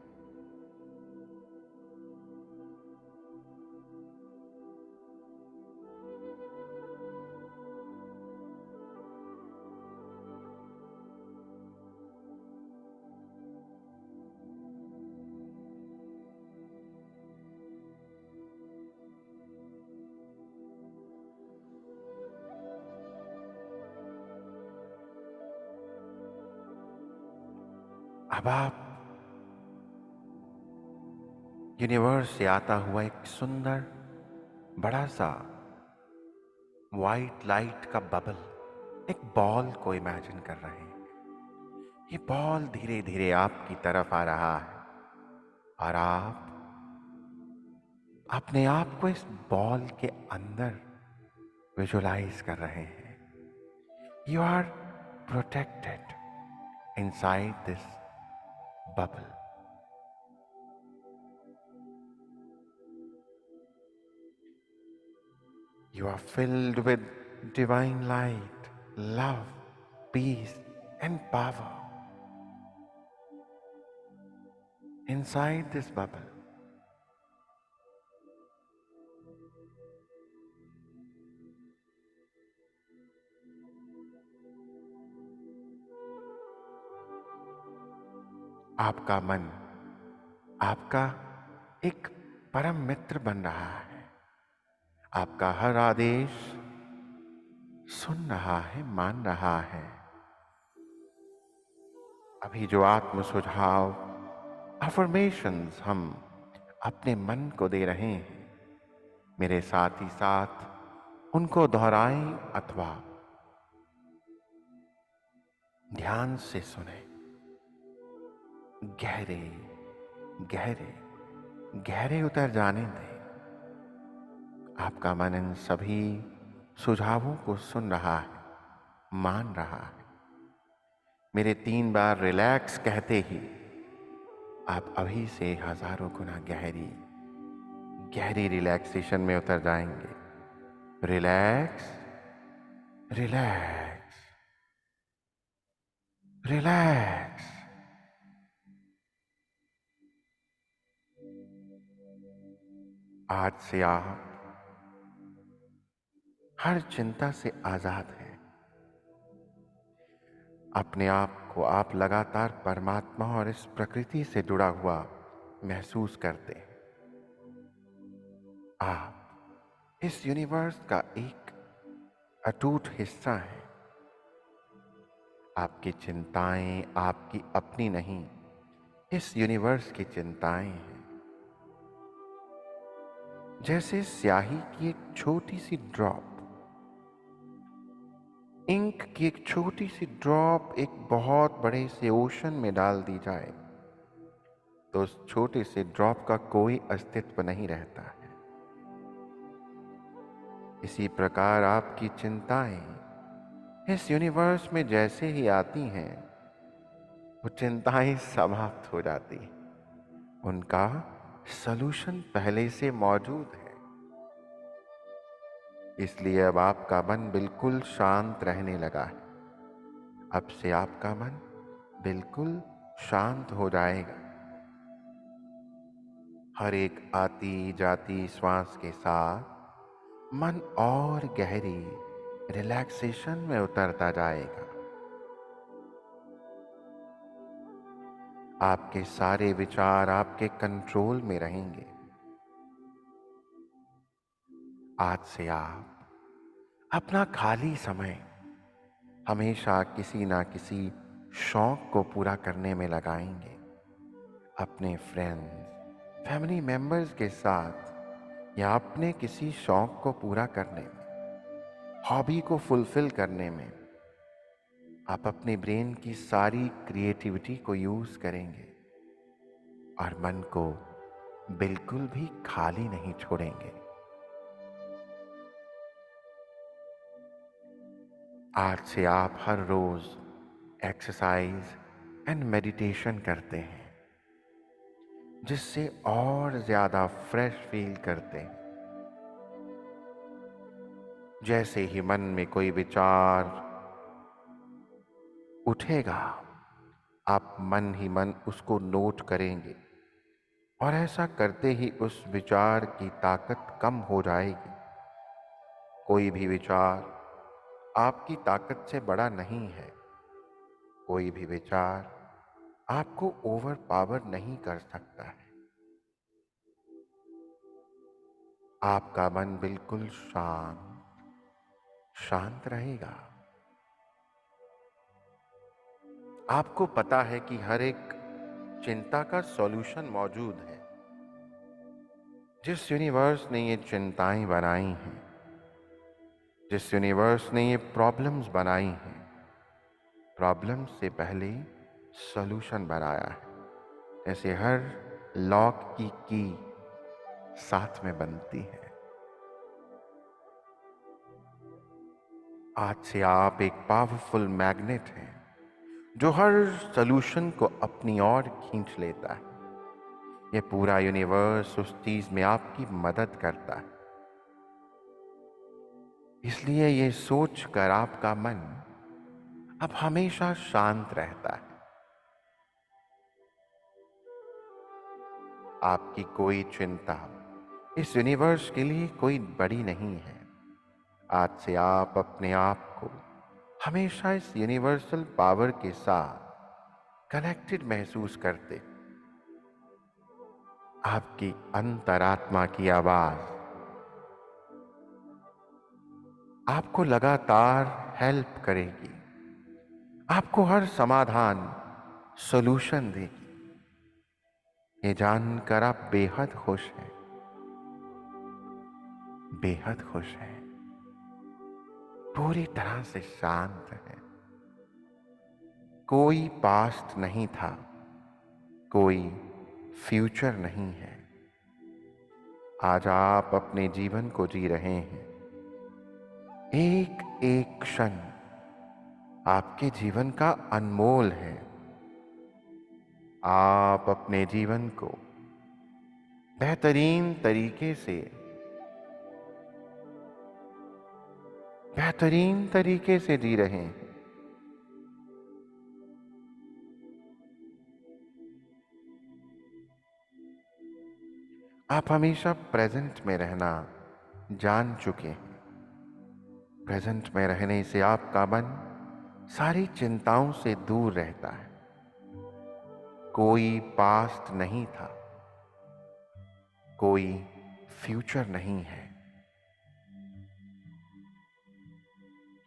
अब आप यूनिवर्स से आता हुआ एक सुंदर बड़ा सा वाइट लाइट का बबल, एक बॉल को इमेजिन कर रहे हैं। ये बॉल धीरे धीरे आपकी तरफ आ रहा है और आप अपने आप को इस बॉल के अंदर विजुलाइज कर रहे हैं। You are protected inside this bubble. You are filled with divine light, love, peace, and power. Inside this bubble, आपका मन आपका एक परम मित्र बन रहा है। आपका हर आदेश सुन रहा है, मान रहा है। अभी जो आत्म सुझाव, अफर्मेशंस हम अपने मन को दे रहे हैं, मेरे साथ ही साथ उनको दोहराएं अथवा ध्यान से सुने। गहरे गहरे गहरे उतर जाने दें। आपका मन इन सभी सुझावों को सुन रहा है, मान रहा है। मेरे 3 बार रिलैक्स कहते ही आप अभी से हजारों गुना गहरी गहरी रिलैक्सेशन में उतर जाएंगे। Relax, relax, relax. आज से आप हर चिंता से आजाद हैं। अपने आप को आप लगातार परमात्मा और इस प्रकृति से जुड़ा हुआ महसूस करते हैं। आप इस यूनिवर्स का एक अटूट हिस्सा हैं। आपकी चिंताएं आपकी अपनी नहीं, इस यूनिवर्स की चिंताएं हैं। जैसे स्याही की एक छोटी सी ड्रॉप, इंक की एक छोटी सी ड्रॉप एक बहुत बड़े से ओशन में डाल दी जाए तो उस छोटे से ड्रॉप का कोई अस्तित्व नहीं रहता है। इसी प्रकार आपकी चिंताएं इस यूनिवर्स में जैसे ही आती हैं, वो चिंताएं समाप्त हो जाती हैं। उनका सलूशन पहले से मौजूद है। इसलिए अब आपका मन बिल्कुल शांत रहने लगा है। अब से आपका मन बिल्कुल शांत हो जाएगा। हर एक आती जाती श्वास के साथ मन और गहरी रिलैक्सेशन में उतरता जाएगा। आपके सारे विचार आपके कंट्रोल में रहेंगे। आज से आप अपना खाली समय हमेशा किसी ना किसी शौक को पूरा करने में लगाएंगे। अपने फ्रेंड्स, फैमिली मेंबर्स के साथ या अपने किसी शौक को पूरा करने में, हॉबी को फुलफिल करने में आप अपने ब्रेन की सारी क्रिएटिविटी को यूज करेंगे। और मन को बिल्कुल भी खाली नहीं छोड़ेंगे। आज से आप हर रोज एक्सरसाइज एंड मेडिटेशन करते हैं, जिससे और ज्यादा फ्रेश फील करते हैं। जैसे ही मन में कोई विचार उठेगा, आप मन ही मन उसको नोट करेंगे और ऐसा करते ही उस विचार की ताकत कम हो जाएगी। कोई भी विचार आपकी ताकत से बड़ा नहीं है। कोई भी विचार आपको ओवर पावर नहीं कर सकता है। आपका मन बिल्कुल शांत रहेगा। आपको पता है कि हर एक चिंता का सॉल्यूशन मौजूद है। जिस यूनिवर्स ने ये चिंताएं बनाई हैं, जिस यूनिवर्स ने ये प्रॉब्लम्स बनाई हैं, प्रॉब्लम से पहले सॉल्यूशन बनाया है। ऐसे हर लॉक की साथ में बनती है। आज से आप एक पावरफुल मैग्नेट हैं, जो हर सॉल्यूशन को अपनी ओर खींच लेता है। ये पूरा यूनिवर्स उस चीज में आपकी मदद करता है। इसलिए ये सोच कर आपका मन अब हमेशा शांत रहता है। आपकी कोई चिंता इस यूनिवर्स के लिए कोई बड़ी नहीं है। आज से आप अपने आप को हमेशा इस यूनिवर्सल पावर के साथ कनेक्टेड महसूस करते। आपकी अंतरात्मा की आवाज आपको लगातार हेल्प करेगी, आपको हर समाधान सॉल्यूशन देगी। ये जानकर आप बेहद खुश हैं, बेहद खुश हैं, पूरी तरह से शांत हैं। कोई पास्ट नहीं था, कोई फ्यूचर नहीं है। आज आप अपने जीवन को जी रहे हैं। एक एक क्षण आपके जीवन का अनमोल है। आप अपने जीवन को बेहतरीन तरीके से जी रहे हैं। आप हमेशा प्रेजेंट में रहना जान चुके हैं। प्रेजेंट में रहने से आपका मन सारी चिंताओं से दूर रहता है। कोई पास्ट नहीं था, कोई फ्यूचर नहीं है।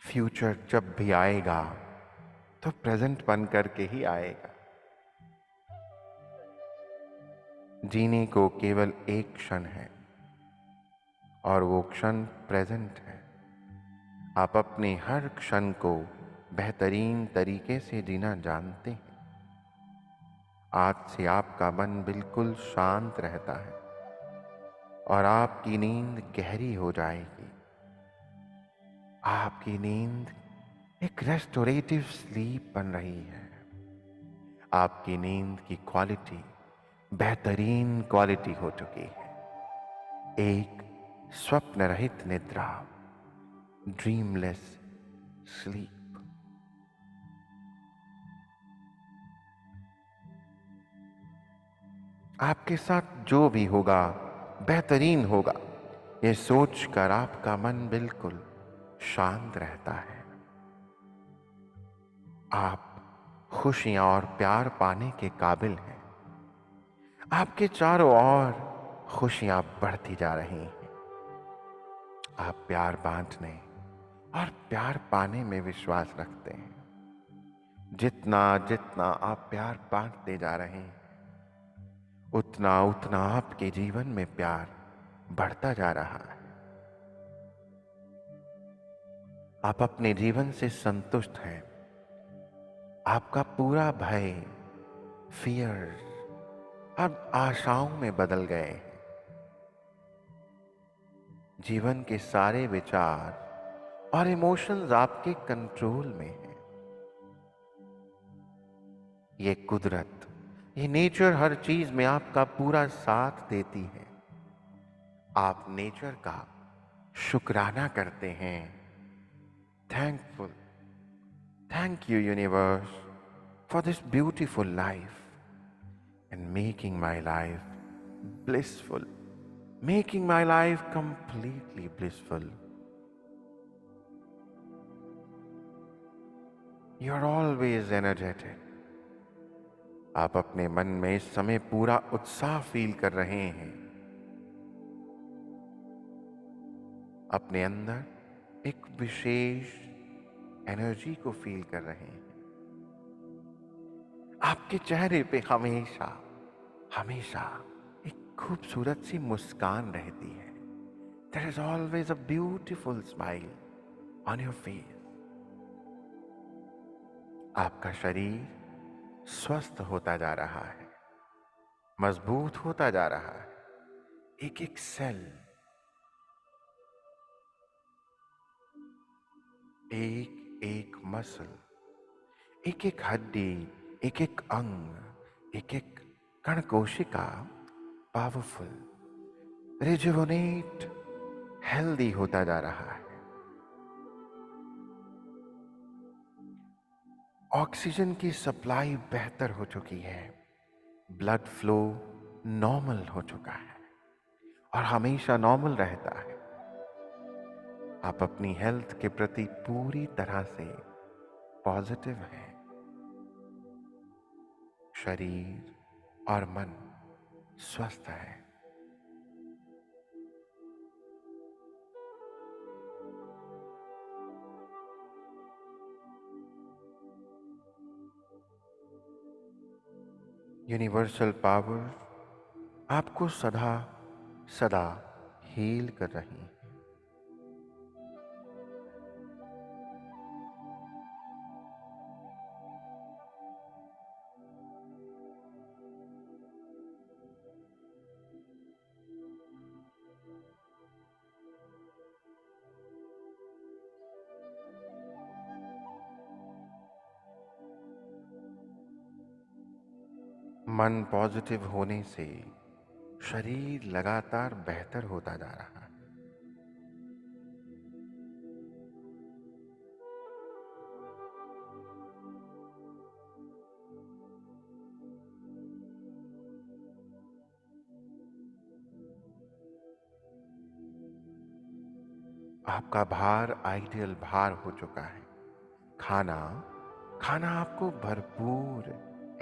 फ्यूचर जब भी आएगा तो प्रेजेंट बन करके ही आएगा। जीने को केवल एक क्षण है और वो क्षण प्रेजेंट है। आप अपने हर क्षण को बेहतरीन तरीके से जीना जानते हैं। आज से आपका मन बिल्कुल शांत रहता है और आपकी नींद गहरी हो जाएगी। आपकी नींद एक रेस्टोरेटिव स्लीप बन रही है। आपकी नींद की क्वालिटी बेहतरीन क्वालिटी हो चुकी है। एक स्वप्न रहित निद्रा, ड्रीमलेस स्लीप। आपके साथ जो भी होगा बेहतरीन होगा, ये सोचकर आपका मन बिल्कुल शांत रहता है। आप खुशियां और प्यार पाने के काबिल हैं। आपके चारों ओर खुशियां बढ़ती जा रही हैं। आप प्यार बांटने और प्यार पाने में विश्वास रखते हैं। जितना जितना आप प्यार बांटते जा रहे हैं, उतना उतना आपके जीवन में प्यार बढ़ता जा रहा है। आप अपने जीवन से संतुष्ट हैं। आपका पूरा भय, फियर अब आशाओं में बदल गए हैं। जीवन के सारे विचार और इमोशंस आपके कंट्रोल में हैं। ये कुदरत, ये नेचर हर चीज में आपका पूरा साथ देती है। आप नेचर का शुक्राना करते हैं। Thankful, thank you universe for this beautiful life and making my life blissful, making my life completely blissful. You're always energetic. आप अपने मन में इस समय पूरा उत्साह फील कर रहे हैं। अपने अंदर एक विशेष एनर्जी को फील कर रहे हैं। आपके चेहरे पे हमेशा हमेशा एक खूबसूरत सी मुस्कान रहती है। There is always a beautiful smile on your face. आपका शरीर स्वस्थ होता जा रहा है, मजबूत होता जा रहा है। एक एक सेल, एक एक मसल, एक एक हड्डी, एक एक अंग, एक एक कण कोशिका पावरफुल, रिजुवनेट, हेल्दी होता जा रहा है। ऑक्सीजन की सप्लाई बेहतर हो चुकी है। ब्लड फ्लो नॉर्मल हो चुका है और हमेशा नॉर्मल रहता है। आप अपनी हेल्थ के प्रति पूरी तरह से पॉजिटिव हैं। शरीर और मन स्वस्थ है। यूनिवर्सल पावर आपको सदा सदा हील कर रही है। मन पॉजिटिव होने से शरीर लगातार बेहतर होता जा रहा है। आपका भार आइडियल भार हो चुका है। खाना खाना आपको भरपूर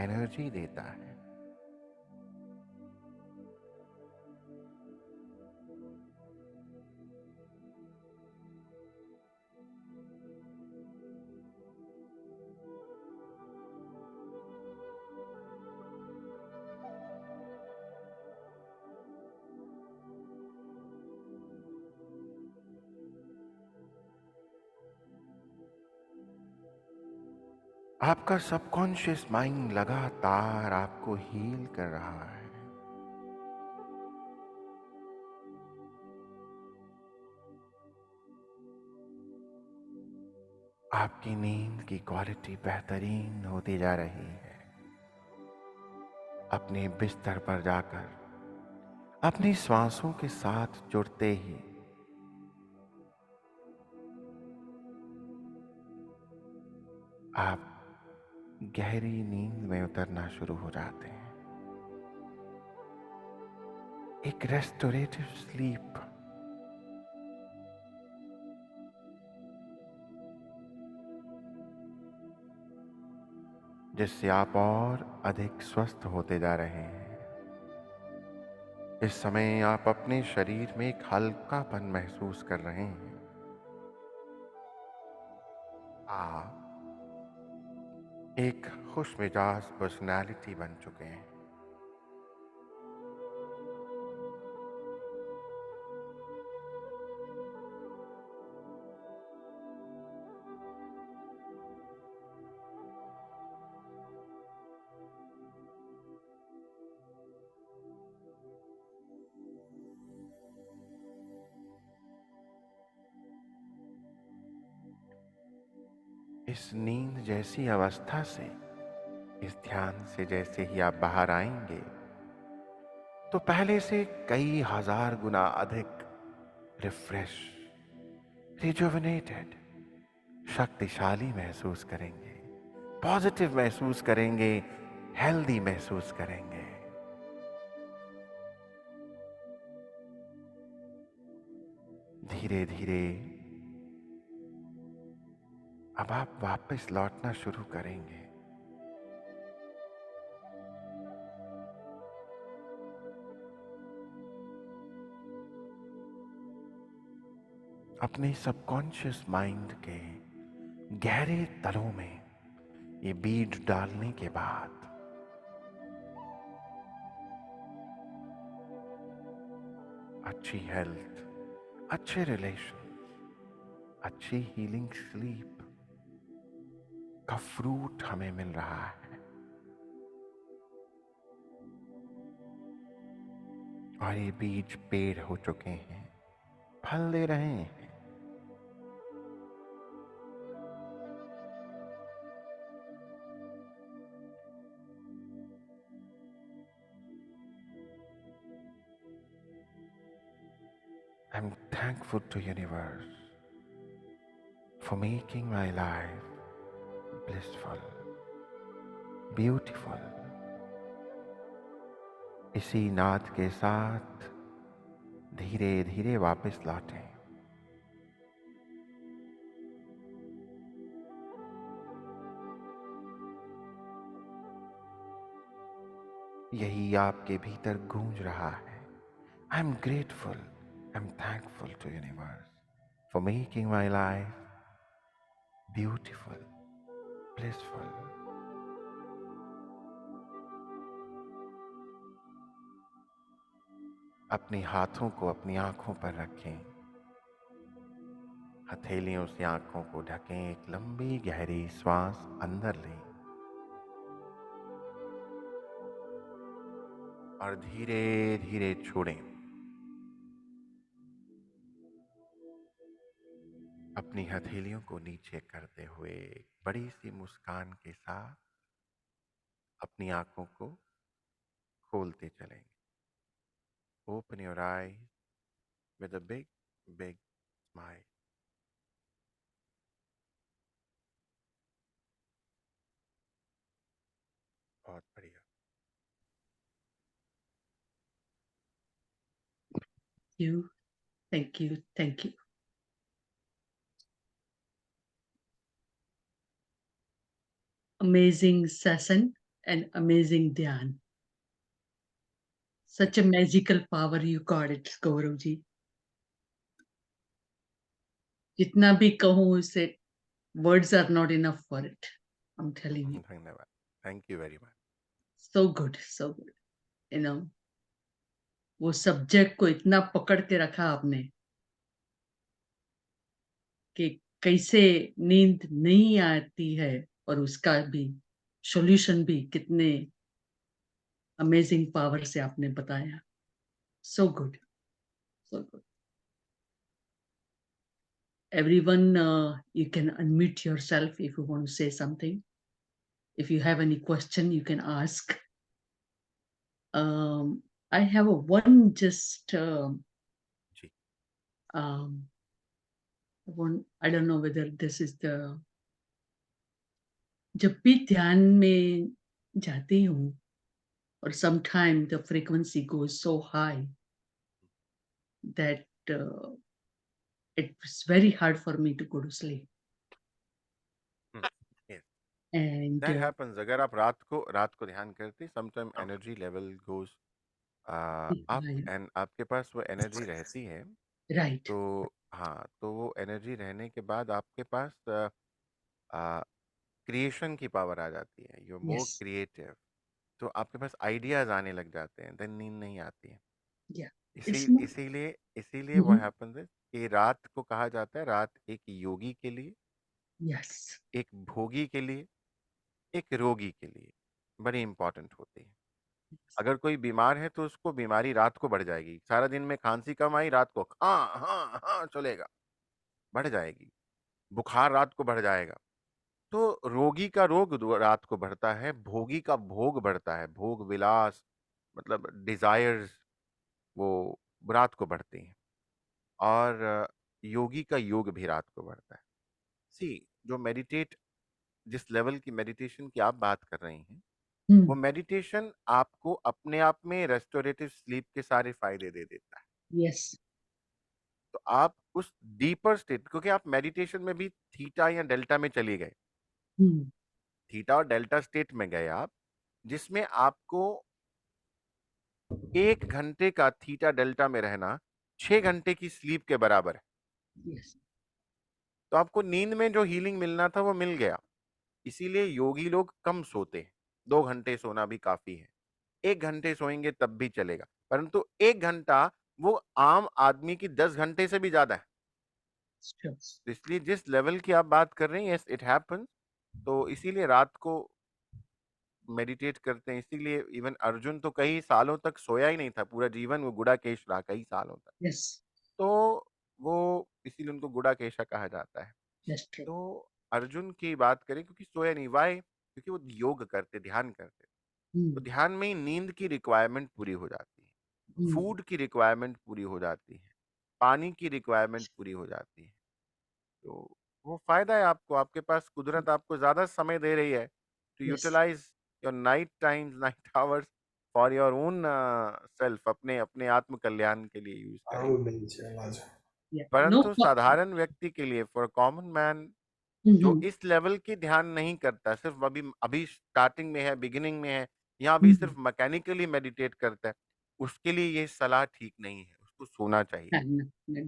एनर्जी देता है। आपका सबकॉन्शियस माइंड लगातार आपको हील कर रहा है। आपकी नींद की क्वालिटी बेहतरीन होती जा रही है। अपने बिस्तर पर जाकर अपनी श्वासों के साथ जुड़ते ही आप गहरी नींद में उतरना शुरू हो जाते हैं। एक रेस्टोरेटिव स्लीप, जिससे आप और अधिक स्वस्थ होते जा रहे हैं। इस समय आप अपने शरीर में एक हल्कापन महसूस कर रहे हैं। आप एक खुशमिजाज पर्सनालिटी बन चुके हैं। इस नींद जैसी अवस्था से, इस ध्यान से जैसे ही आप बाहर आएंगे, तो पहले से कई हजार गुना अधिक रिफ्रेश, रिजुविनेटेड, शक्तिशाली महसूस करेंगे, पॉजिटिव महसूस करेंगे, हेल्दी महसूस करेंगे। धीरे धीरे अब आप वापस लौटना शुरू करेंगे। अपने सबकॉन्शियस माइंड के गहरे तलों में ये बीज डालने के बाद अच्छी हेल्थ, अच्छे रिलेशन, अच्छी हीलिंग स्लीप का फ्रूट हमें मिल रहा है। और ये बीज पेड़ हो चुके हैं, फल दे रहे हैं। I'm thankful to universe for making my life blissful, beautiful. इसी नाद के साथ धीरे धीरे वापस लौटें। यही आपके भीतर गूंज रहा है। I am grateful, I am thankful to universe for making my life beautiful, blissful. अपने हाथों को अपनी आंखों पर रखें, हथेलियों से आंखों को ढकें, एक लंबी गहरी श्वास अंदर लें और धीरे धीरे छोड़ें। अपनी हथेलियों को नीचे करते हुए एक बड़ी सी मुस्कान के साथ अपनी आंखों को खोलते चलेंगे। Open your eyes with a big big smile. बहुत बढ़िया। You, thank you, thank you. Amazing session and amazing dhyan. Such a magical power you got it, Gaurav ji. जितना भी कहूँ उसे words are not enough for it. I'm telling you. धन्यवाद। Thank you very much. So good, so good. You know, वो सब्जेक्ट को इतना पकड़ के रखा आपने कि कैसे नींद नहीं आती है और उसका भी सॉल्यूशन भी कितने अमेजिंग पावर से आपने बताया। So good, so good. Everyone, you can unmute yourself if you want to say something. If you have any question, you can ask. I have a one just ji. one. I don't know whether this is the. जब भी ध्यान में जाती हूँ और sometime the frequency goes so high that it's very hard for me to go to sleep. Yes, And that happens। अगर आप रात को ध्यान करते, sometime energy level goes up and आपके पास वो एनर्जी रहती है। right, तो हाँ, तो वो एनर्जी रहने के बाद आपके पास क्रिएशन की पावर आ जाती है। You are more yes, creative. तो आपके पास आइडियाज आने लग जाते हैं, देन नींद नहीं आती है। yeah. इसी It's not, इसीलिए इसीलिए Mhm. व्हाट हैपेंस है कि रात को कहा जाता है, रात एक योगी के लिए, Yes, एक भोगी के लिए, एक रोगी के लिए बड़ी इंपॉर्टेंट होती है। अगर कोई बीमार है तो उसको बीमारी रात को बढ़ जाएगी। सारा दिन में खांसी कम आई, रात को हाँ हाँ हाँ चलेगा, बढ़ जाएगी। बुखार रात को बढ़ जाएगा। तो रोगी का रोग रात को बढ़ता है, भोगी का भोग बढ़ता है, भोग विलास मतलब डिजायर्स वो रात को बढ़ती हैं, और योगी का योग भी रात को बढ़ता है। सी जो मेडिटेट जिस लेवल की मेडिटेशन की आप बात कर रही हैं, वो मेडिटेशन आपको अपने आप में रेस्टोरेटिव स्लीप के सारे फायदे दे देता है। Yes. तो आप उस डीपर स्टेट, क्योंकि आप मेडिटेशन में भी थीटा या डेल्टा में चले गए, Hmm. थीटा और डेल्टा स्टेट में गए आप, जिसमें आपको 1 घंटे का थीटा डेल्टा में रहना 6 घंटे की स्लीप के बराबर है। Yes. तो आपको नींद में जो हीलिंग मिलना था वो मिल गया। इसीलिए योगी लोग कम सोते हैं, 2 घंटे सोना भी काफी है। 1 घंटे सोएंगे तब भी चलेगा, परंतु 1 घंटा वो आम आदमी की 10 घंटे से भी ज्यादा है। Sure. तो इसलिए जिस लेवल की आप बात कर रही हैं, यस इट हैपन्स। तो इसीलिए रात को मेडिटेट करते हैं। इसीलिए इवन अर्जुन तो कई सालों तक सोया ही नहीं था, पूरा जीवन वो गुड़ाकेश रहा कई सालों तक। Yes. तो वो इसीलिए उनको गुड़ाकेशा कहा जाता है। That's true. तो अर्जुन की बात करें, क्योंकि सोया नहीं, वाई, क्योंकि वो योग करते, ध्यान करते। तो Hmm. ध्यान में ही नींद की रिक्वायरमेंट पूरी हो जाती है, Hmm. फूड की रिक्वायरमेंट पूरी हो जाती है, पानी की रिक्वायरमेंट पूरी हो जाती है। तो वो फायदा है आपको, आपके पास कुदरत आपको ज्यादा समय दे रही है to Yes. Utilise your night times, night hours for your own self, अपने अपने आत्म कल्याण के लिए यूज करें। Yeah. No. परंतु साधारण व्यक्ति के लिए, फॉर कॉमन मैन, जो Mm-hmm. इस लेवल की ध्यान नहीं करता, सिर्फ अभी अभी स्टार्टिंग में है, बिगिनिंग में है, या अभी Mm-hmm. सिर्फ मैकेनिकली मेडिटेट करता है, उसके लिए ये सलाह ठीक नहीं है। उसको सोना चाहिए,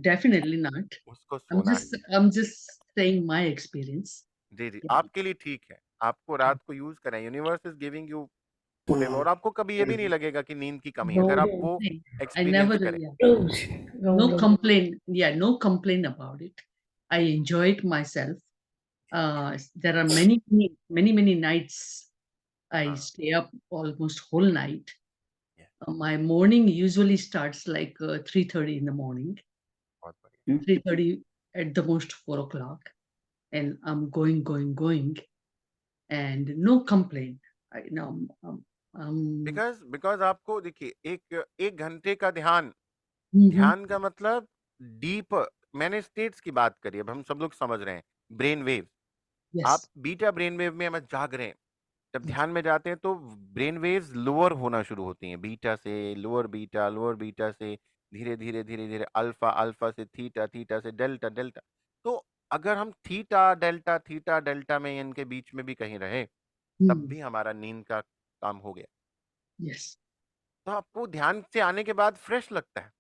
Definitely not. उसको I'm सोना just ही है। I'm just saying my experience. Ji ji, Yeah. आपके लिए ठीक है, आपको रात को यूज करें, universe is giving you whatever, और आपको कभी ये भी नहीं लगेगा कि नींद की कमी है, अगर आप वो I never, एक्सपीरियंस करें। yeah, no complaint. Yeah, no complaint about it. I enjoy it myself. There are many nights I हाँ, stay up almost whole night. yes, My morning usually starts like 3:30 in the morning, बहुत बढ़िया। 3:30 at the most 4 o'clock, and I'm going, and no complaint. I know, because because आपको देखिए, एक 1 घंटे का ध्यान, mhm, ध्यान का मतलब डीप, मैंने स्टेट्स की बात करी, अब हम सब लोग समझ रहे हैं, ब्रेन वेव। आप yes, बीटा ब्रेन वेव में मत जाग रहे हैं, जब yes, ध्यान में जाते हैं तो ब्रेन वेव्स लोअर होना शुरू होती हैं, बीटा से लोअर बीटा, लोअर बीटा से धीरे धीरे धीरे धीरे अल्फा, अल्फा से थीटा, थीटा से डेल्टा, डेल्टा। तो अगर हम थीटा डेल्टा में इनके बीच में भी कहीं रहे, तब mm, भी हमारा नींद का काम हो गया। yes, तो आपको ध्यान से आने के बाद फ्रेश लगता है,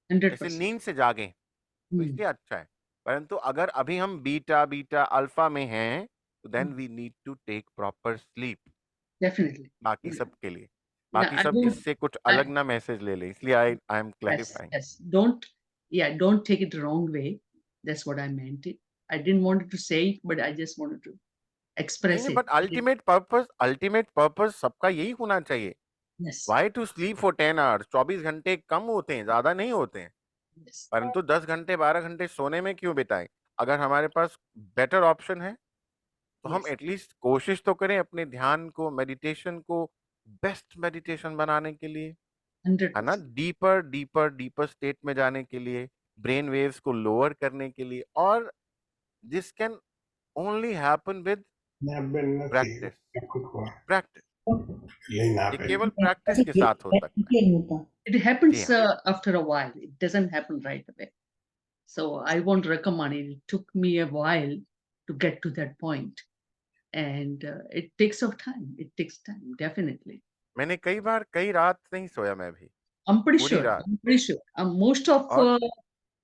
जैसे 100%. नींद से जागे, तो Mm, इसलिए अच्छा है। परंतु अगर अभी हम बीटा बीटा अल्फा में हैं, तो then mm, we need to take proper sleep. definitely. बाकी Mm, सब के लिए, no, बाकी I सब don't. इससे कुछ I अलग ना मैसेज ले लें, इसलिए I am Yes, clarifying. yes. Don't, yeah, don't take it the wrong way. That's what I meant. It. I didn't want to say it, but I just wanted to नहीं express नहीं, it. बट अल्टीमेट पर्पस सबका यही होना चाहिए। Yes, why to sleep for 10 hours, 24 घंटे कम होते हैं, ज्यादा नहीं होते हैं। yes, परंतु 10 घंटे 12 घंटे सोने में क्यों बिताएं? अगर हमारे पास बेटर ऑप्शन है, तो हम yes, एटलीस्ट कोशिश तो करें अपने ध्यान को, मेडिटेशन को बेस्ट मेडिटेशन बनाने के लिए, है ना, 100%. डीपर डीपर डीपर स्टेट में जाने के लिए, ब्रेन वेव्स को लोअर करने के लिए, और this can only happen with practice. Practice, ये केवल प्रैक्टिस के साथ हो सकता है। It जी happens हाँ। after a while. It doesn't happen right away. So I won't recommend it. It took me a while to get to that point, and it takes of time. It takes time, definitely. मैंने कई बार कई रात नहीं सोया, मैं भी I'm pretty पूरी sure. रात, I'm pretty sure. Most of, और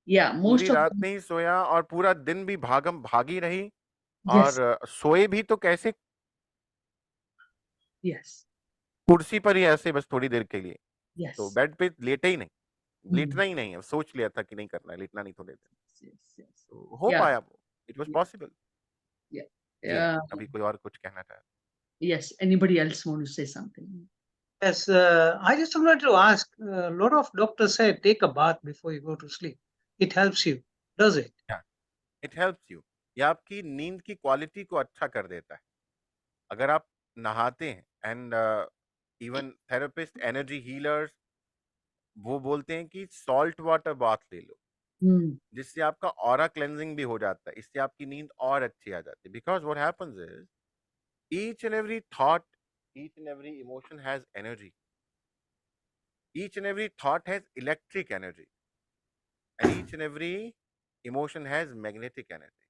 yeah, पूरी most of रात them, नहीं सोया, और पूरा दिन भी भागम भागी रही, और yes, सोए भी तो कैसे, yes, कुर्सी पर ही ऐसे बस थोड़ी देर के लिए, तो yes. बेड पे लेटे ही नहीं, Mm, लेटना ही नहीं है, सोच लिया था कि नहीं करना है, लेटना नहीं थोड़ी देर, yes, yes. तो हो Yeah, पाया वो, it was yeah, possible. yeah. जी हाँ, अभी कोई और कुछ कहना चाहे? Yes. Anybody else want to say something? Yes, I just wanted to ask. A lot of doctors say take a bath before you go to sleep. It helps you, does it? It helps you, ये आपकी नींद की क्वालिटी को अच्छा कर देता है। अगर आप नहाते हैं and even therapist, energy healers वो बोलते हैं कि सॉल्ट वाटर बाथ ले लो, Hmm. जिससे आपका ऑरा क्लेंजिंग भी हो जाता है, इससे आपकी नींद और अच्छी आ जाती है। Because what happens is each and every thought, each and every emotion has energy, each and every thought has electric energy, and each and every emotion has magnetic energy,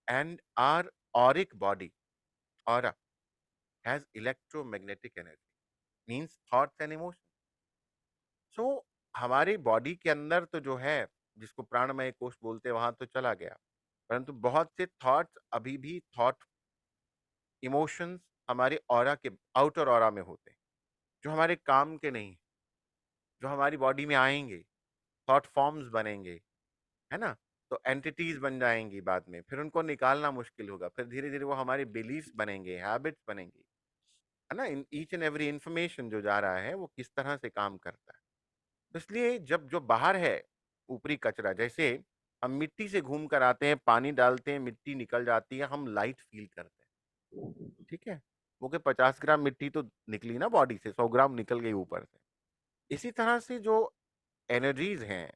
and our auric body, aura, has electromagnetic energy, means thoughts and emotions. So हमारी बॉडी के अंदर तो जो है, जिसको प्राणमय कोश बोलते हैं, वहां तो चला गया, परंतु बहुत से थॉट्स अभी भी थॉट, इमोशंस हमारे ऑरा के आउटर ऑरा में होते हैं, जो हमारे काम के नहीं, जो हमारी बॉडी में आएंगे, थॉट फॉर्म्स बनेंगे, है ना? तो एंटिटीज बन जाएंगी बाद में, फिर उनको निकालना मुश्किल होगा, फिर धीरे धीरे वो हमारे बिलीफ्स बनेंगे, हैबिट्स बनेंगी, है ना? In each and every information जो जा रहा है वो किस तरह से काम करता है। तो इसलिए जब जो बाहर है ऊपरी कचरा, जैसे हम मिट्टी से घूम कर आते हैं, पानी डालते हैं, मिट्टी निकल जाती है, हम लाइट फील करते हैं, ठीक है? वो कि 50 ग्राम मिट्टी तो निकली ना बॉडी से, 100 ग्राम निकल गई ऊपर से। इसी तरह से जो एनर्जीज हैं,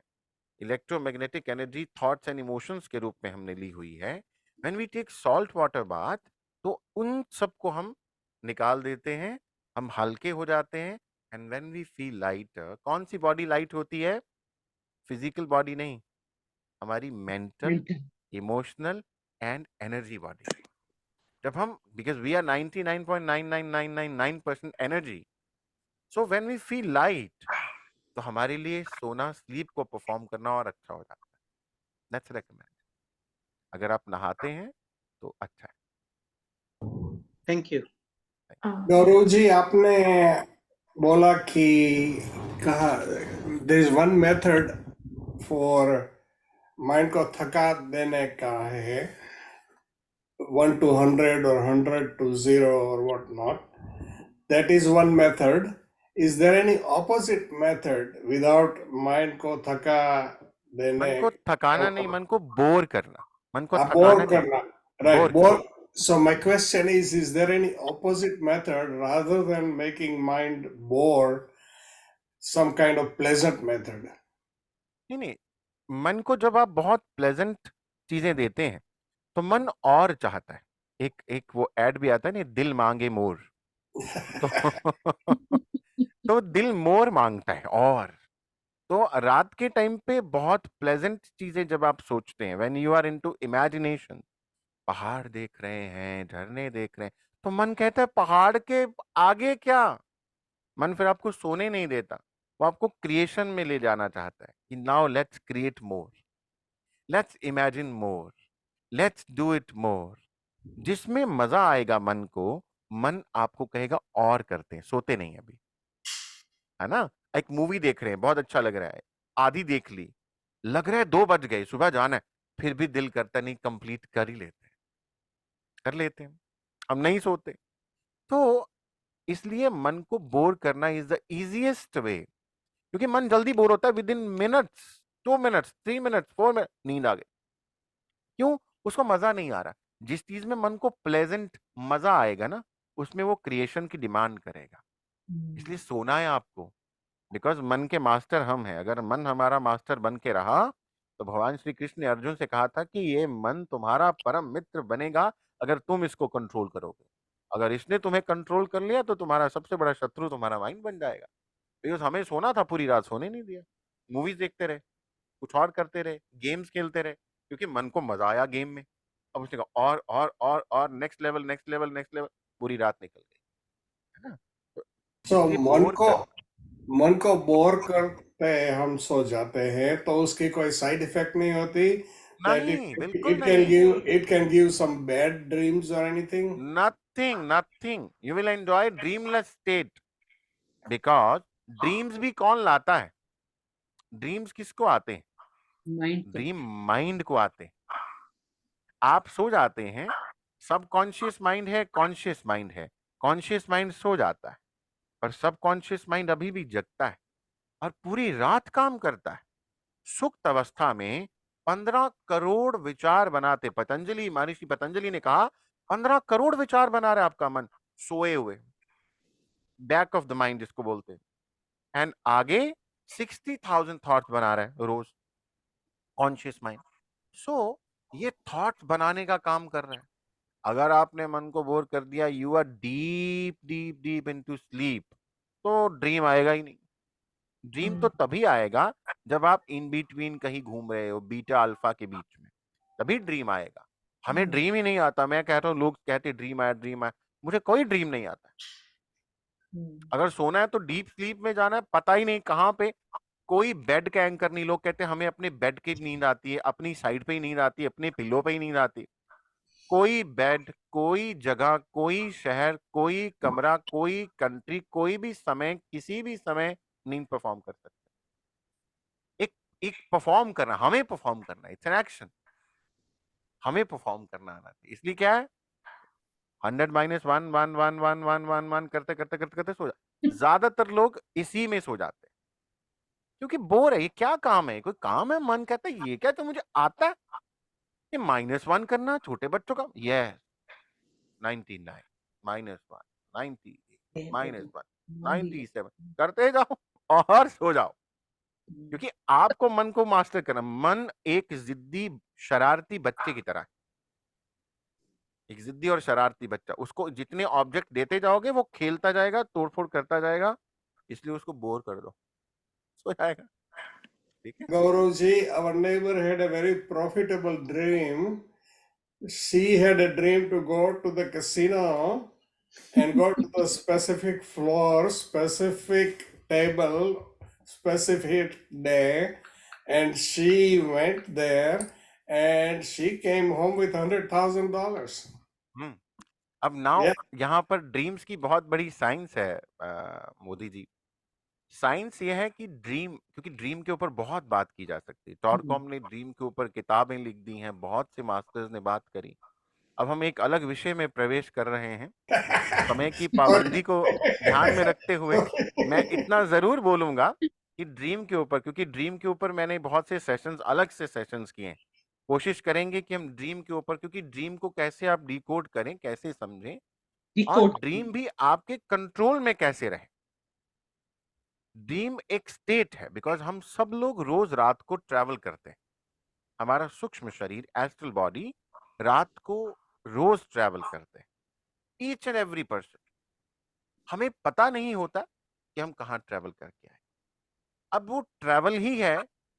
electromagnetic energy thoughts and emotions के रूप में हमने ली हुई है, when we take salt water bath, तो उन सबको हम निकाल देते हैं, हम हल्के हो जाते हैं, and when we feel lighter. कौन सी बॉडी लाइट होती है? फिजिकल बॉडी नहीं, हमारी mental, Mental. Emotional and energy body. जब हम, because we are 99.99999% energy, so when we feel light, तो हमारे लिए सोना, स्लीप को परफॉर्म करना और अच्छा हो जाता है। लेट्स रेकमेंड, अगर आप नहाते हैं तो अच्छा है। Thank you. गौरव जी, आपने बोला कि कहा there is one method for mind को थका देने का है, 1 to 100 or 100 to 0 or what not. That is one method. Is there any opposite method without mind को थका देने? मन को थकाना नहीं, मन को बोर करना, मन को बोर थकाना नहीं, करना, right? Bore Boor. करना। So my question is there any opposite method rather than making mind bored, some kind of pleasant method? नहीं नहीं, मन को जब आप बहुत प्लेजेंट चीजें देते हैं तो मन और चाहता है। एक एक वो एड भी आता है नहीं, दिल मांगे मोर, तो तो दिल मोर मांगता है। और तो रात के टाइम पे बहुत प्लेजेंट चीजें जब आप सोचते हैं, when you are into imagination, पहाड़ देख रहे हैं, झरने देख रहे हैं, तो मन कहता है पहाड़ के आगे क्या। मन फिर आपको सोने नहीं देता, वो आपको क्रिएशन में ले जाना चाहता है कि now let's create more, let's imagine more, let's do it more. जिसमें मजा आएगा मन को, मन आपको कहेगा और करते हैं, सोते नहीं अभी, है ना? एक मूवी देख रहे हैं, बहुत अच्छा लग रहा है, आधी देख ली, लग रहा है 2 बज गए, सुबह जाना है, फिर भी दिल करता नहीं, कंप्लीट कर ही लेते हैं, कर लेते हैं, हम नहीं सोते। तो इसलिए मन को बोर करना इज द इजीएस्ट वे, क्योंकि मन जल्दी बोर होता है, with in minutes, 2 minutes, 3 minutes, 4 minute नींद आ गई। क्यों? उसको मजा नहीं आ रहा। जिस चीज में मन को प्लेजेंट मजा आएगा ना, उसमें वो क्रिएशन की डिमांड करेगा। इसलिए सोना है आपको, बिकॉज मन के मास्टर हम हैं। अगर मन हमारा मास्टर बन के रहा, तो भगवान श्री कृष्ण ने अर्जुन से कहा था कि ये मन तुम्हारा परम मित्र बनेगा अगर तुम इसको कंट्रोल करोगे। अगर इसने तुम्हें कंट्रोल कर लिया तो तुम्हारा सबसे बड़ा शत्रु तुम्हारा माइंड बन जाएगा। बिकॉज हमें सोना था, पूरी रात सोने नहीं दिया, मूवीज देखते रहे, कुछ और करते रहे, गेम्स खेलते रहे, क्योंकि मन को मजा आया गेम में। अब उसने कहा और next level, next level, next level, पूरी रात निकल गई, है ना? तो So इसलिए मन को बोर करते हम सो जाते हैं, तो उसकी कोई साइड इफेक्ट नहीं होती? That नहीं, बिल्कुल नहीं, it can give some bad dreams or anything? Nothing, you will enjoy dreamless state. Because dreams भी कौन लाता है? ड्रीम्स किसको आते हैं? Mind. ड्रीम माइंड को आते हैं। आप सो जाते हैं, सबकॉन्शियस माइंड है, कॉन्शियस माइंड है, कॉन्शियस माइंड सो जाता है, पर सबकॉन्शियस माइंड अभी भी जगता है और पूरी रात काम करता है। सुप्त अवस्था में 15 करोड़ विचार बनाते। पतंजलि, महर्षि पतंजलि ने कहा 15 करोड़ विचार बना रहा है आपका मन, सोए हुए, बैक ऑफ द माइंड जिसको बोलते हैं। एंड आगे 60,000 थॉट्स बना रहा है रोज, कॉन्शियस माइंड। सो ये थॉट्स बनाने का काम कर रहा है। अगर आपने मन को बोर कर दिया, you are deep deep deep into sleep, तो ड्रीम आएगा ही नहीं। ड्रीम तो तभी आएगा जब आप इन बिटवीन कहीं घूम रहे हो, बीटा अल्फा के बीच में, तभी ड्रीम आएगा। हमें ड्रीम ही नहीं आता। मैं कह रहा हूँ, लोग कहते ड्रीम आया ड्रीम आया, मुझे कोई ड्रीम नहीं आता। अगर सोना है तो डीप स्लीप में जाना है, पता ही नहीं कहाँ पे, कोई बेड का एंकर नहीं। लोग कहते हैं हमें अपने बेड की नींद आती है, अपनी साइड पे ही नींद आती है, अपने पिल्लो पे ही नींद आती है। कोई बेड, कोई जगह, कोई शहर, कोई कमरा, कोई कंट्री, कोई भी समय, किसी भी समय नींद परफॉर्म कर सकते हैं। एक एक परफॉर्म करना, हमें परफॉर्म करना, इट्स एन एक्शन। हमें परफॉर्म करना आना चाहिए। इसलिए क्या है, 100 माइनस 1 1 1 1 1 1 1 करते करते करते करते सो जाते। ज्यादातर लोग इसी में सो जाते हैं क्योंकि बोर है। ये क्या काम है, कोई काम है? मन कहता है ये क्या तो मुझे आता है, ये -1 करना छोटे बच्चों का। यस, 99 -1 98 -1 97 करते जाओ और सो जाओ। क्योंकि आपको मन को मास्टर करना। मन एक जिद्दी शरारती बच्चे की तरह है, एक जिद्दी और शरारती बच्चा। उसको जितने ऑब्जेक्ट देते जाओगे वो खेलता जाएगा, तोड़फोड़ करता जाएगा, इसलिए उसको बोर कर दो, सो जाएगा। ठीक है। Gauravji, our neighbor had a very profitable dream. She had a dream to go to the casino and go to the specific floor, specific table, specific day, and she went there and she came home with $100,000. अब नाउ Yeah. यहाँ पर ड्रीम्स की बहुत बड़ी साइंस है मोदी जी। साइंस ये है कि ड्रीम, क्योंकि ड्रीम के ऊपर बहुत बात की जा सकती है। टॉरकॉम ने ड्रीम के ऊपर किताबें लिख दी हैं, बहुत से मास्टर्स ने बात करी। अब हम एक अलग विषय में प्रवेश कर रहे हैं। समय की पाबंदी को ध्यान में रखते हुए मैं इतना जरूर बोलूंगा कि ड्रीम के ऊपर, क्योंकि ड्रीम के ऊपर मैंने बहुत से सेशंस, अलग से सेशंस किए हैं। कोशिश करेंगे कि हम ड्रीम के ऊपर, क्योंकि ड्रीम को कैसे आप डिकोड करें, कैसे समझें, और ड्रीम भी आपके कंट्रोल में कैसे रहे। ड्रीम एक स्टेट है, बिकॉज हम सब लोग रोज रात को ट्रैवल करते हैं। हमारा सूक्ष्म शरीर, एस्ट्रल बॉडी, रात को रोज ट्रैवल करते हैं, ईच एंड एवरी पर्सन। हमें पता नहीं होता कि हम कहाँ ट्रैवल करके आए। अब वो ट्रैवल ही है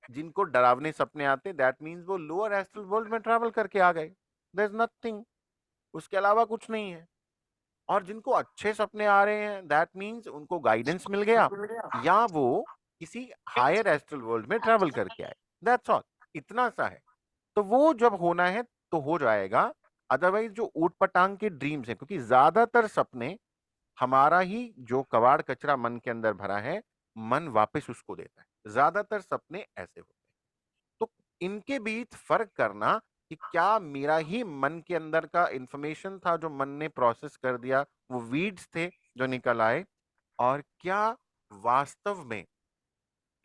जिनको डरावने सपने आते, दैट मीन्स वो लोअर एस्ट्रल वर्ल्ड में ट्रैवल करके आ गए। देयर इज नथिंग, उसके अलावा कुछ नहीं है। और जिनको अच्छे सपने आ रहे हैं, दैट मीन्स उनको गाइडेंस मिल गया, या वो किसी हायर एस्ट्रल वर्ल्ड में ट्रैवल करके आए। दैट्स ऑल, इतना सा है। तो वो जब होना है तो हो जाएगा। अदरवाइज जो ऊट पटांग के ड्रीम्स हैं, क्योंकि ज्यादातर सपने हमारा ही जो कबाड़ कचरा मन के अंदर भरा है, मन वापस उसको देता है। ज्यादातर सपने ऐसे होते हैं। तो इनके बीच फर्क करना कि क्या मेरा ही मन के अंदर का इंफॉर्मेशन था जो मन ने प्रोसेस कर दिया, वो वीड्स थे जो निकल आए, और क्या वास्तव में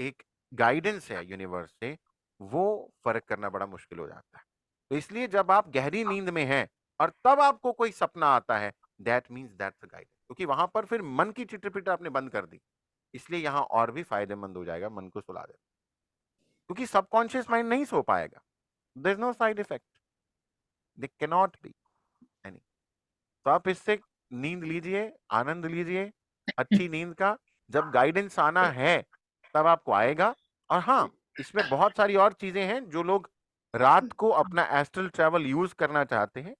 एक गाइडेंस है यूनिवर्स से, वो फर्क करना बड़ा मुश्किल हो जाता है। तो इसलिए जब आप गहरी नींद में हैं और तब आपको कोई सपना आता है, that means that's a guidance, क्योंकि वहां पर फिर मन की चिटपिट आपने बंद कर दी। इसलिए यहां और भी फायदेमंद हो जाएगा मन को सुला देना, क्योंकि सबकॉन्शियस माइंड नहीं सो पाएगा। There is no side effect, they can not be any. तो आप इससे नींद लीजिए, आनंद लीजिए अच्छी नींद का। जब गाइडेंस आना है तब आपको आएगा। और हाँ, इसमें बहुत सारी और चीजें हैं जो लोग रात को अपना एस्ट्रल ट्रैवल यूज करना चाहते हैं।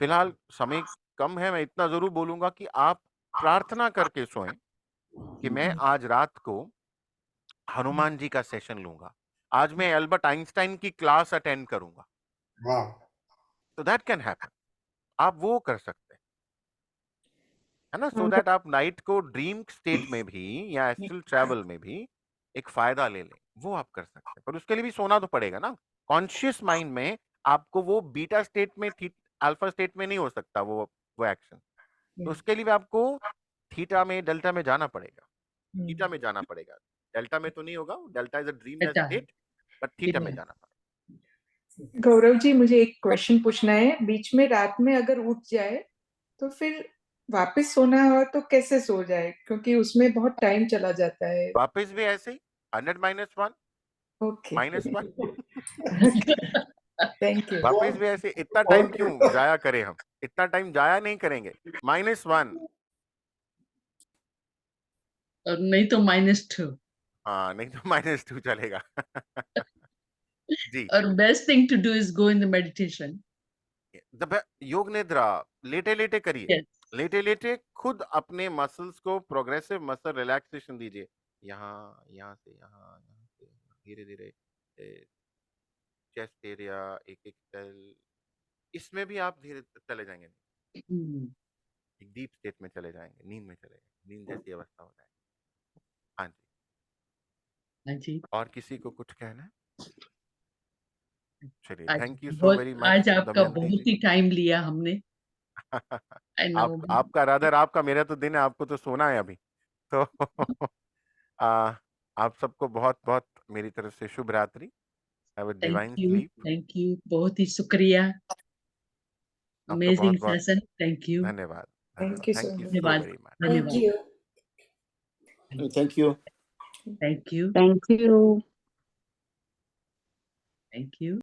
फिलहाल समय कम है, मैं इतना जरूर बोलूंगा कि आप प्रार्थना करके सोएं कि मैं आज रात को हनुमान जी का सेशन लूंगा, आज मैं एल्बर्ट आइंस्टाइन की क्लास अटेंड करूंगा। Wow. तो दैट कैन हैपन, आप वो कर सकते हैं, है ना। सो दैट आप नाइट को ड्रीम स्टेट में भी या एस्ट्रल ट्रैवल में भी एक फायदा ले लें, वो आप कर सकते हैं। पर उसके लिए भी सोना तो पड़ेगा ना। कॉन्शियस माइंड में आपको वो बीटा स्टेट में, अल्फा स्टेट में नहीं हो सकता वो एक्शन। तो उसके लिए भी आपको थीटा में, डेल्टा में जाना पड़ेगा। थीटा में जाना पड़ेगा, डेल्टा में तो नहीं होगा। Delta is a dreamless state, but theta में जाना पड़ेगा। गौरव जी, मुझे एक क्वेश्चन पूछना है। बीच में रात में अगर उठ जाए तो फिर वापस सोना हो तो कैसे सो जाए, क्योंकि उसमें बहुत टाइम चला जाता है। वापस भी ऐसे ही 100 -1 ओके, -1 थैंक यू। वापस भी ऐसे। इतना टाइम क्यों जाया करें हम, इतना टाइम जाया नहीं करेंगे। -1 और नहीं तो -2। हाँ, नहीं तो -2 चलेगा जी। और best thing to do is go in the meditation. Yoga nidra लेटे लेटे करिए। यस। लेटे लेटे खुद अपने मसल्स को प्रोग्रेसिव मसल रिलैक्सेशन दीजिए। यहाँ यहाँ से धीरे धीरे चेस्ट एरिया, एक एक सेल, इसमें भी आप धीरे चले जाएंगे, एक डीप स्टेट में चले जाएंगे, नींद में चले जाएंगे, नींद जैसी अवस्था हो जाएगी। हाँ जी। हाँ जी। और किसी को कुछ कहना है? चलिए, आज thank you so very much आज आपका दमयंती बहुत जी। ही टाइम लिया हमने। I know. आपका रादर आपका, मेरा तो दिन है, आपको तो सोना है अभी तो आप सबको बहुत बहुत मेरी तरफ से शुभ रात्रि। Have a divine sleep. Thank you, बहुत ही शुक्रिया। आपका अमेजिंग बहुत बहुत सेशन। Thank you. धन्यवाद। Thank you so thank you much. सो धन्यवाद। Very much. धन्यवाद। Thank you. Thank you. Thank you. Thank you.